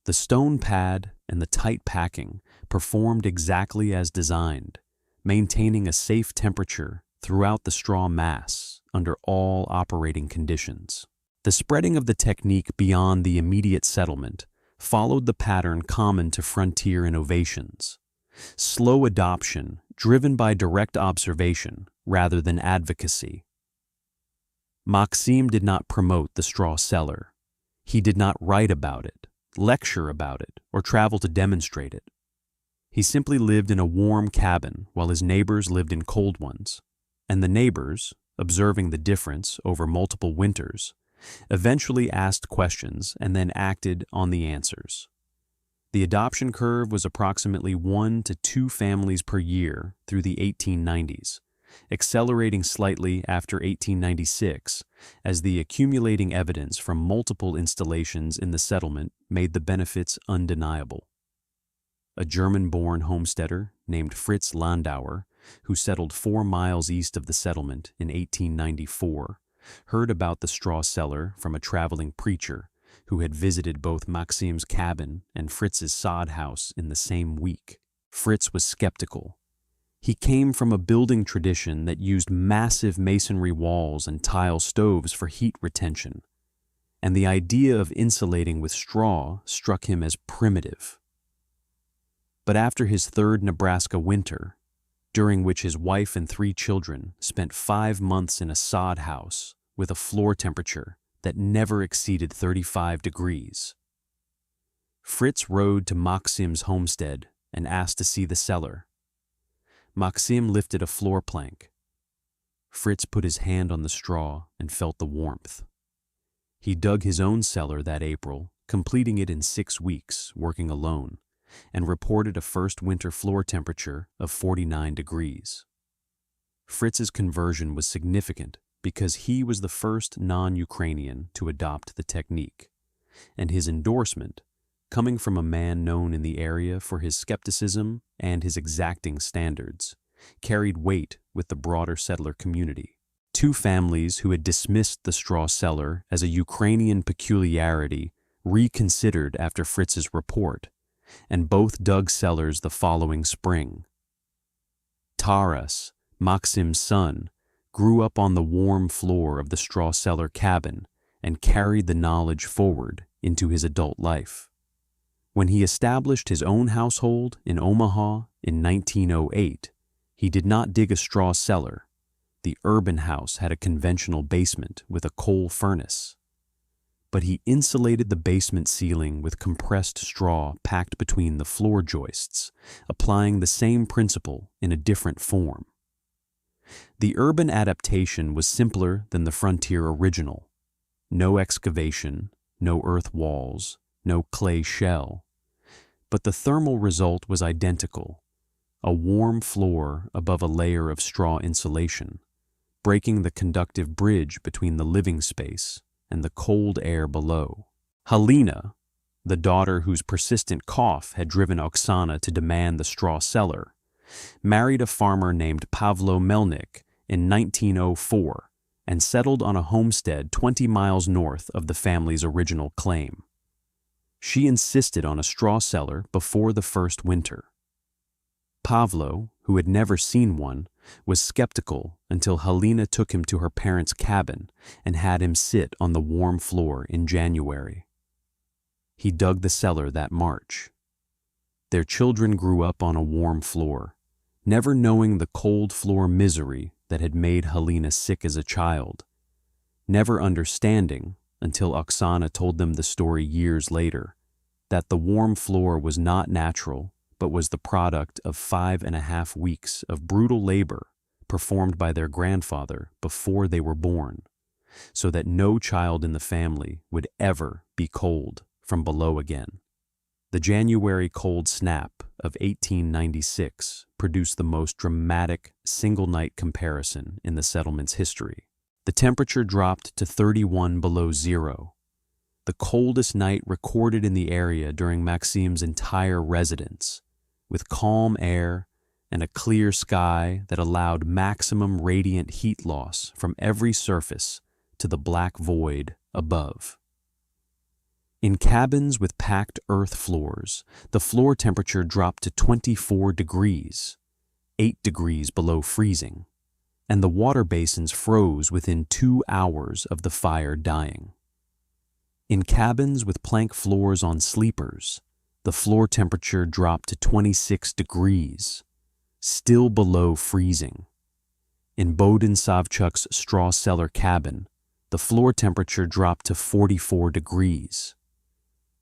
The stone pad and the tight packing performed exactly as designed, maintaining a safe temperature throughout the straw mass under all operating conditions. The spreading of the technique beyond the immediate settlement followed the pattern common to frontier innovations: slow adoption driven by direct observation rather than advocacy. Maxime did not promote the straw cellar. He did not write about it, lecture about it, or travel to demonstrate it. He simply lived in a warm cabin while his neighbors lived in cold ones, and the neighbors, observing the difference over multiple winters, eventually asked questions and then acted on the answers. The adoption curve was approximately 1 to 2 families per year through the 1890s, accelerating slightly after 1896 as the accumulating evidence from multiple installations in the settlement made the benefits undeniable. A German-born homesteader named Fritz Landauer, who settled 4 miles east of the settlement in 1894, heard about the straw cellar from a traveling preacher who had visited both Maxime's cabin and Fritz's sod house in the same week. Fritz was skeptical. He came from a building tradition that used massive masonry walls and tile stoves for heat retention, and the idea of insulating with straw struck him as primitive. But after his 3rd Nebraska winter, during which his wife and 3 children spent 5 months in a sod house with a floor temperature that never exceeded 35 degrees, Fritz rode to Maxime's homestead and asked to see the cellar. Maxime lifted a floor plank. Fritz put his hand on the straw and felt the warmth. He dug his own cellar that April, completing it in 6 weeks, working alone, and reported a first winter floor temperature of 49 degrees. Fritz's conversion was significant because he was the first non-Ukrainian to adopt the technique, and his endorsement, coming from a man known in the area for his skepticism and his exacting standards, carried weight with the broader settler community. 2 families who had dismissed the straw cellar as a Ukrainian peculiarity reconsidered after Fritz's report, and both dug cellars the following spring. Taras, Maxim's son, grew up on the warm floor of the straw cellar cabin and carried the knowledge forward into his adult life. When he established his own household in Omaha in 1908, he did not dig a straw cellar. The urban house had a conventional basement with a coal furnace. But he insulated the basement ceiling with compressed straw packed between the floor joists, applying the same principle in a different form. The urban adaptation was simpler than the frontier original. No excavation, no earth walls, no clay shell. But the thermal result was identical: a warm floor above a layer of straw insulation, breaking the conductive bridge between the living space and the cold air below. Halina, the daughter whose persistent cough had driven Oksana to demand the straw cellar, married a farmer named Pavlo Melnik in 1904 and settled on a homestead 20 miles north of the family's original claim. She insisted on a straw cellar before the first winter. Pavlo, who had never seen one, was skeptical until Halina took him to her parents' cabin and had him sit on the warm floor in January. He dug the cellar that March. Their children grew up on a warm floor, never knowing the cold floor misery that had made Halina sick as a child, never understanding, until Oksana told them the story years later, that the warm floor was not natural but was the product of 5.5 weeks of brutal labor performed by their grandfather before they were born, so that no child in the family would ever be cold from below again. The January cold snap of 1896 produced the most dramatic single-night comparison in the settlement's history. The temperature dropped to 31 below zero, the coldest night recorded in the area during Maxim's entire residence, with calm air and a clear sky that allowed maximum radiant heat loss from every surface to the black void above. In cabins with packed earth floors, the floor temperature dropped to 24 degrees, 8 degrees below freezing, and the water basins froze within 2 hours of the fire dying. In cabins with plank floors on sleepers, the floor temperature dropped to 26 degrees, still below freezing. In Bodin Savchuk's straw cellar cabin, the floor temperature dropped to 44 degrees.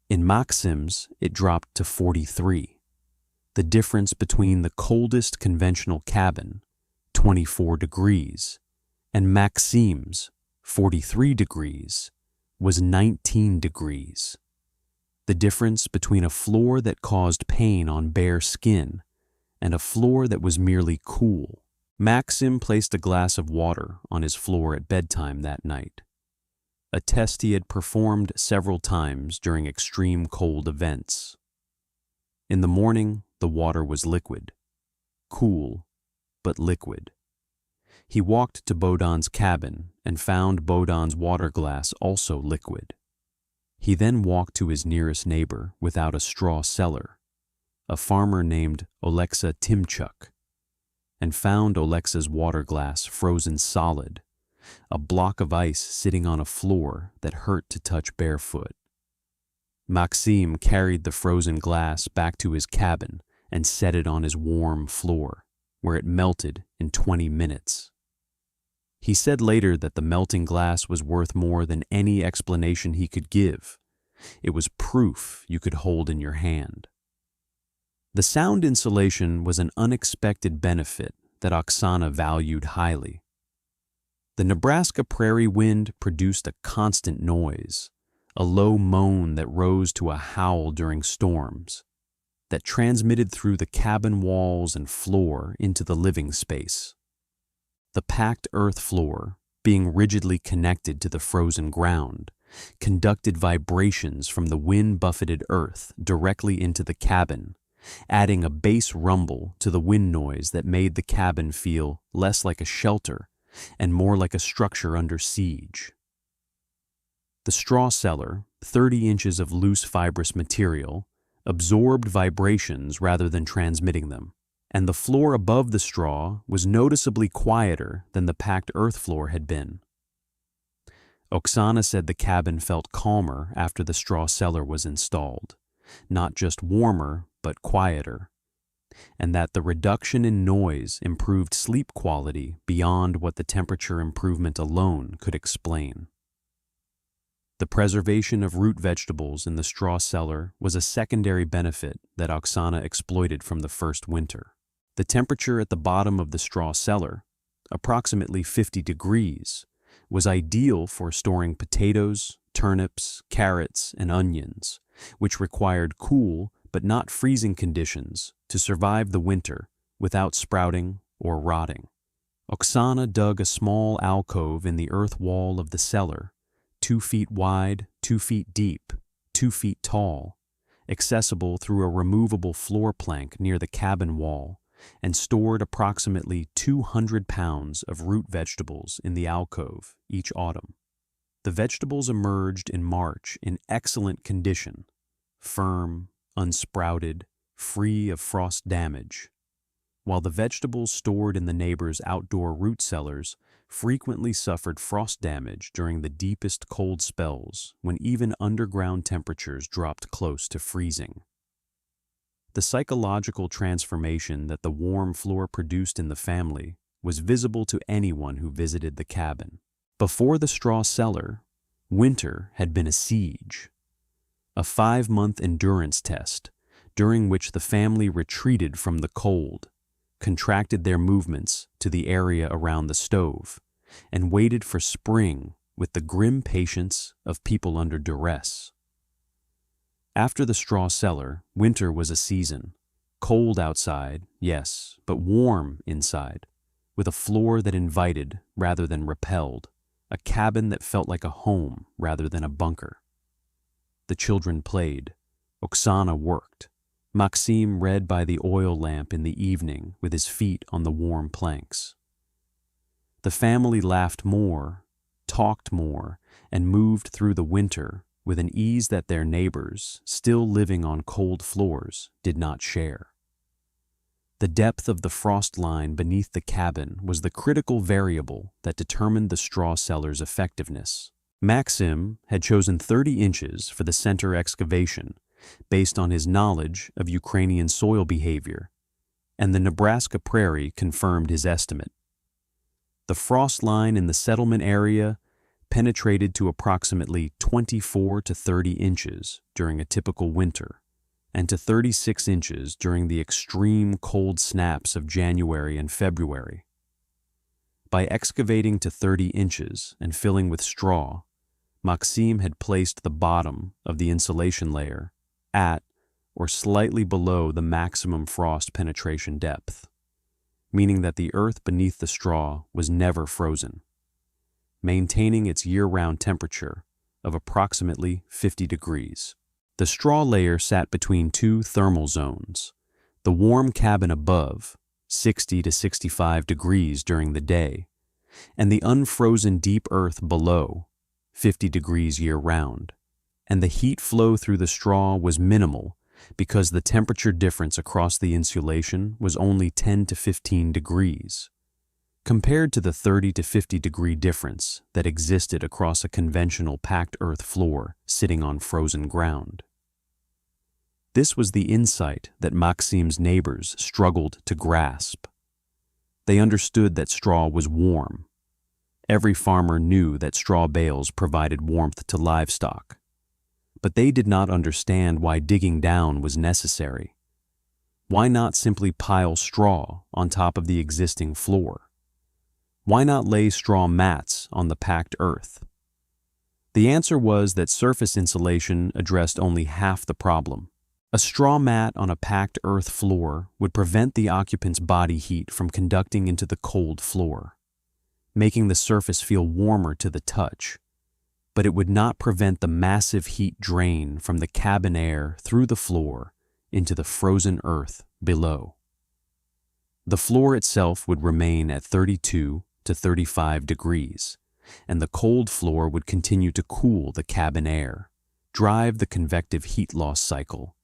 In Maxim's, it dropped to 43. The difference between the coldest conventional cabin, 24 degrees, and Maxim's, 43 degrees, was 19 degrees. The difference between a floor that caused pain on bare skin and a floor that was merely cool. Maxim placed a glass of water on his floor at bedtime that night, a test he had performed several times during extreme cold events. In the morning, the water was liquid, cool, but liquid. He walked to Bodan's cabin and found Bodan's water glass also liquid. He then walked to his nearest neighbor without a straw cellar, a farmer named Oleksa Timchuk, and found Oleksa's water glass frozen solid, a block of ice sitting on a floor that hurt to touch barefoot. Maxim carried the frozen glass back to his cabin and set it on his warm floor, where it melted in 20 minutes. He said later that the melting glass was worth more than any explanation he could give. It was proof you could hold in your hand. The sound insulation was an unexpected benefit that Oksana valued highly. The Nebraska prairie wind produced a constant noise, a low moan that rose to a howl during storms, that transmitted through the cabin walls and floor into the living space. The packed earth floor, being rigidly connected to the frozen ground, conducted vibrations from the wind-buffeted earth directly into the cabin, adding a bass rumble to the wind noise that made the cabin feel less like a shelter and more like a structure under siege. The straw cellar, 30 inches of loose fibrous material, absorbed vibrations rather than transmitting them, and the floor above the straw was noticeably quieter than the packed earth floor had been. Oksana said the cabin felt calmer after the straw cellar was installed, not just warmer, but quieter, and that the reduction in noise improved sleep quality beyond what the temperature improvement alone could explain. The preservation of root vegetables in the straw cellar was a secondary benefit that Oksana exploited from the first winter. The temperature at the bottom of the straw cellar, approximately 50 degrees, was ideal for storing potatoes, turnips, carrots, and onions, which required cool but not freezing conditions to survive the winter without sprouting or rotting. Oksana dug a small alcove in the earth wall of the cellar, 2 feet wide, 2 feet deep, 2 feet tall, accessible through a removable floor plank near the cabin wall, and stored approximately 200 pounds of root vegetables in the alcove each autumn. The vegetables emerged in March in excellent condition, firm, unsprouted, free of frost damage, while the vegetables stored in the neighbors' outdoor root cellars frequently suffered frost damage during the deepest cold spells when even underground temperatures dropped close to freezing. The psychological transformation that the warm floor produced in the family was visible to anyone who visited the cabin. Before the straw cellar, winter had been a siege, a 5-month endurance test during which the family retreated from the cold, contracted their movements to the area around the stove, and waited for spring with the grim patience of people under duress. After the straw cellar, winter was a season. Cold outside, yes, but warm inside, with a floor that invited rather than repelled, a cabin that felt like a home rather than a bunker. The children played. Oksana worked. Maxim read by the oil lamp in the evening with his feet on the warm planks. The family laughed more, talked more, and moved through the winter with an ease that their neighbors, still living on cold floors, did not share. The depth of the frost line beneath the cabin was the critical variable that determined the straw cellar's effectiveness. Maxim had chosen 30 inches for the center excavation based on his knowledge of Ukrainian soil behavior, and the Nebraska prairie confirmed his estimate. The frost line in the settlement area penetrated to approximately 24 to 30 inches during a typical winter, and to 36 inches during the extreme cold snaps of January and February. By excavating to 30 inches and filling with straw, Maxim had placed the bottom of the insulation layer at or slightly below the maximum frost penetration depth, meaning that the earth beneath the straw was never frozen, maintaining its year-round temperature of approximately 50 degrees. The straw layer sat between 2 thermal zones, the warm cabin above, 60 to 65 degrees during the day, and the unfrozen deep earth below, 50 degrees year-round, and the heat flow through the straw was minimal because the temperature difference across the insulation was only 10 to 15 degrees, compared to the 30 to 50 degree difference that existed across a conventional packed earth floor sitting on frozen ground. This was the insight that Maxim's neighbors struggled to grasp. They understood that straw was warm. Every farmer knew that straw bales provided warmth to livestock, but they did not understand why digging down was necessary. Why not simply pile straw on top of the existing floor? Why not lay straw mats on the packed earth? The answer was that surface insulation addressed only half the problem. A straw mat on a packed earth floor would prevent the occupant's body heat from conducting into the cold floor, making the surface feel warmer to the touch, but it would not prevent the massive heat drain from the cabin air through the floor into the frozen earth below. The floor itself would remain at 32 to 35 degrees, and the cold floor would continue to cool the cabin air, drive the convective heat loss cycle,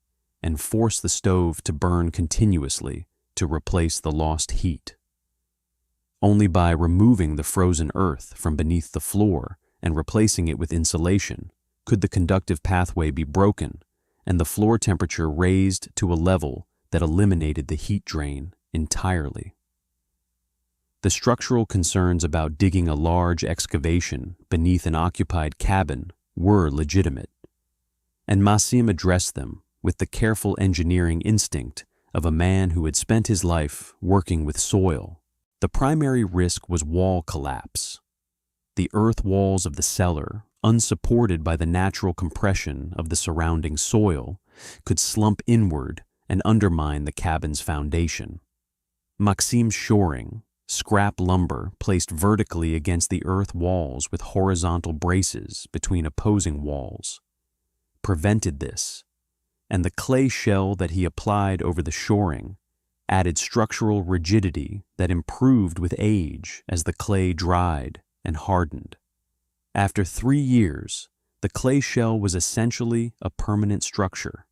and force the stove to burn continuously to replace the lost heat. Only by removing the frozen earth from beneath the floor and replacing it with insulation could the conductive pathway be broken and the floor temperature raised to a level that eliminated the heat drain entirely. The structural concerns about digging a large excavation beneath an occupied cabin were legitimate, and Maxim addressed them with the careful engineering instinct of a man who had spent his life working with soil. The primary risk was wall collapse. The earth walls of the cellar, unsupported by the natural compression of the surrounding soil, could slump inward and undermine the cabin's foundation. Maxim's shoring, scrap lumber placed vertically against the earth walls with horizontal braces between opposing walls, prevented this, and the clay shell that he applied over the shoring added structural rigidity that improved with age as the clay dried and hardened. After 3 years, the clay shell was essentially a permanent structure,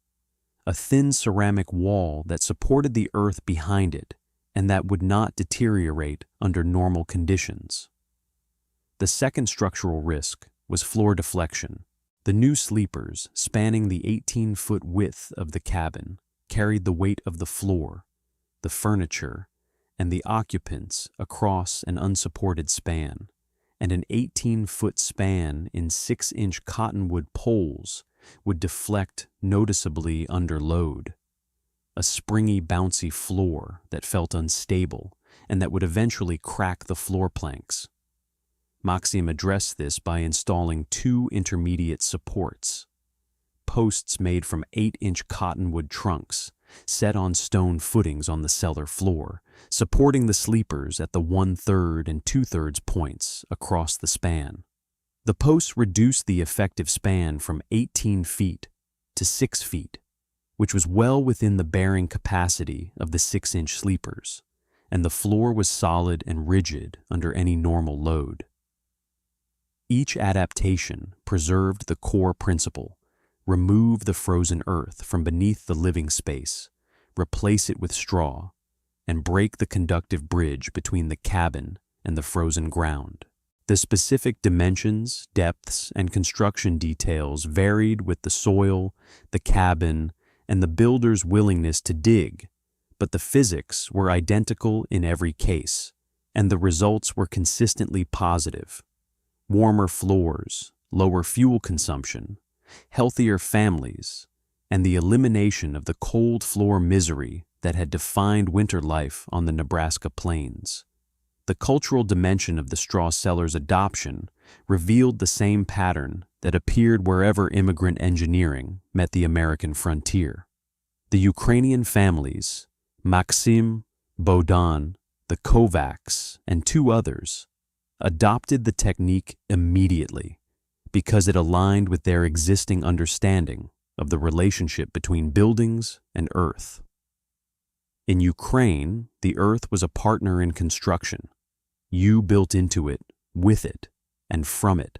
a thin ceramic wall that supported the earth behind it and that would not deteriorate under normal conditions. The second structural risk was floor deflection. The new sleepers, spanning the 18-foot width of the cabin, carried the weight of the floor, the furniture, and the occupants across an unsupported span, and an 18-foot span in 6-inch cottonwood poles would deflect noticeably under load. A springy, bouncy floor that felt unstable and that would eventually crack the floor planks. Maxim addressed this by installing 2 intermediate supports, posts made from 8-inch cottonwood trunks set on stone footings on the cellar floor, supporting the sleepers at the 1/3 and 2/3 points across the span. The posts reduced the effective span from 18 feet to 6 feet, which was well within the bearing capacity of the 6-inch sleepers, and the floor was solid and rigid under any normal load. Each adaptation preserved the core principle: remove the frozen earth from beneath the living space, replace it with straw, and break the conductive bridge between the cabin and the frozen ground. The specific dimensions, depths, and construction details varied with the soil, the cabin, and the builder's willingness to dig, but the physics were identical in every case, and the results were consistently positive. Warmer floors, lower fuel consumption, healthier families, and the elimination of the cold floor misery that had defined winter life on the Nebraska plains. The cultural dimension of the straw cellar's adoption revealed the same pattern that appeared wherever immigrant engineering met the American frontier. The Ukrainian families, Maxim, Bohdan, the Kovacs, and 2 others, adopted the technique immediately because it aligned with their existing understanding of the relationship between buildings and earth. In Ukraine, the earth was a partner in construction. You built into it, with it, and from it,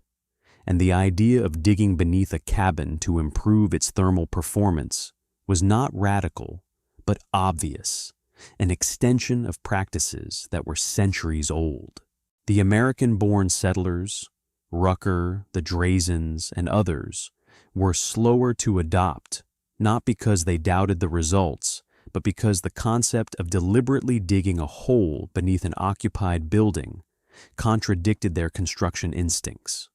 and the idea of digging beneath a cabin to improve its thermal performance was not radical, but obvious, an extension of practices that were centuries old. The American-born settlers, Rucker, the Drazens, and others, were slower to adopt, not because they doubted the results, but because the concept of deliberately digging a hole beneath an occupied building contradicted their construction instincts.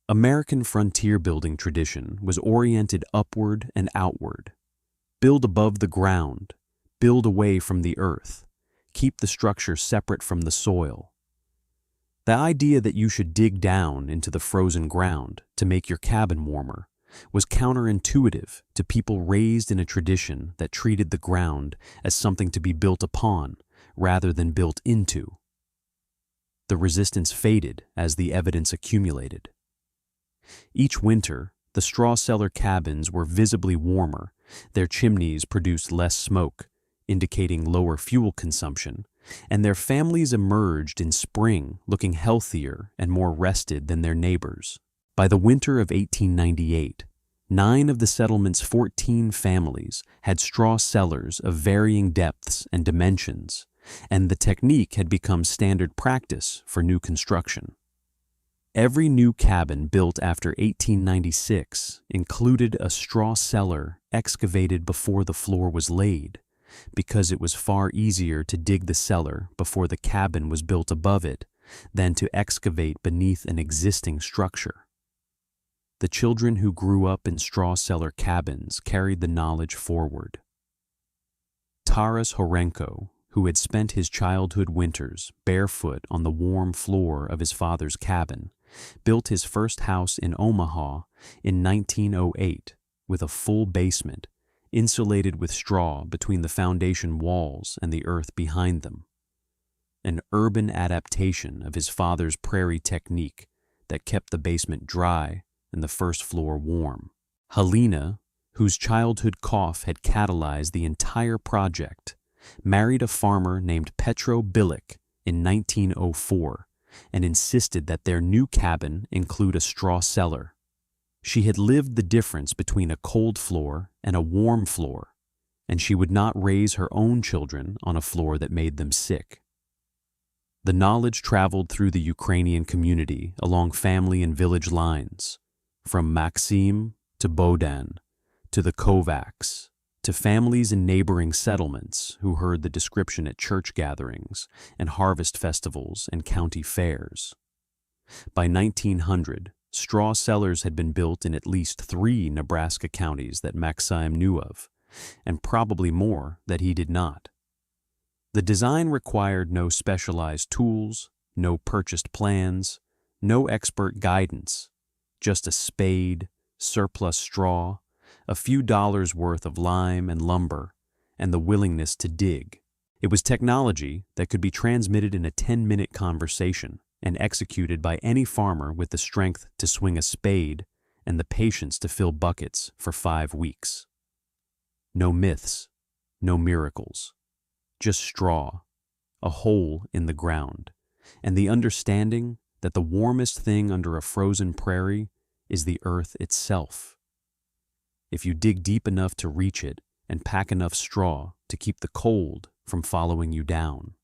American frontier building tradition was oriented upward and outward. Build above the ground, build away from the earth, keep the structure separate from the soil. The idea that you should dig down into the frozen ground to make your cabin warmer was counterintuitive to people raised in a tradition that treated the ground as something to be built upon rather than built into. The resistance faded as the evidence accumulated. Each winter, the straw cellar cabins were visibly warmer, their chimneys produced less smoke, indicating lower fuel consumption, and their families emerged in spring looking healthier and more rested than their neighbors. By the winter of 1898, 9 of the settlement's 14 families had straw cellars of varying depths and dimensions, and the technique had become standard practice for new construction. Every new cabin built after 1896 included a straw cellar excavated before the floor was laid, because it was far easier to dig the cellar before the cabin was built above it than to excavate beneath an existing structure. The children who grew up in straw cellar cabins carried the knowledge forward. Taras Horenko, who had spent his childhood winters barefoot on the warm floor of his father's cabin, built his first house in Omaha in 1908 with a full basement, insulated with straw between the foundation walls and the earth behind them. An urban adaptation of his father's prairie technique that kept the basement dry and the first floor warm. Helena, whose childhood cough had catalyzed the entire project, married a farmer named Petro Bilic in 1904 and insisted that their new cabin include a straw cellar. She had lived the difference between a cold floor and a warm floor, and she would not raise her own children on a floor that made them sick. The knowledge traveled through the Ukrainian community along family and village lines, from Maxim to Bohdan to the Kovacs, to families in neighboring settlements who heard the description at church gatherings and harvest festivals and county fairs. By 1900, straw cellars had been built in at least 3 Nebraska counties that Maxim knew of, and probably more that he did not. The design required no specialized tools, no purchased plans, no expert guidance, just a spade, surplus straw, a few dollars worth of lime and lumber, and the willingness to dig. It was technology that could be transmitted in a 10-minute conversation and executed by any farmer with the strength to swing a spade and the patience to fill buckets for 5 weeks. No myths, no miracles, just straw, a hole in the ground, and the understanding that the warmest thing under a frozen prairie is the earth itself. If you dig deep enough to reach it and pack enough straw to keep the cold from following you down.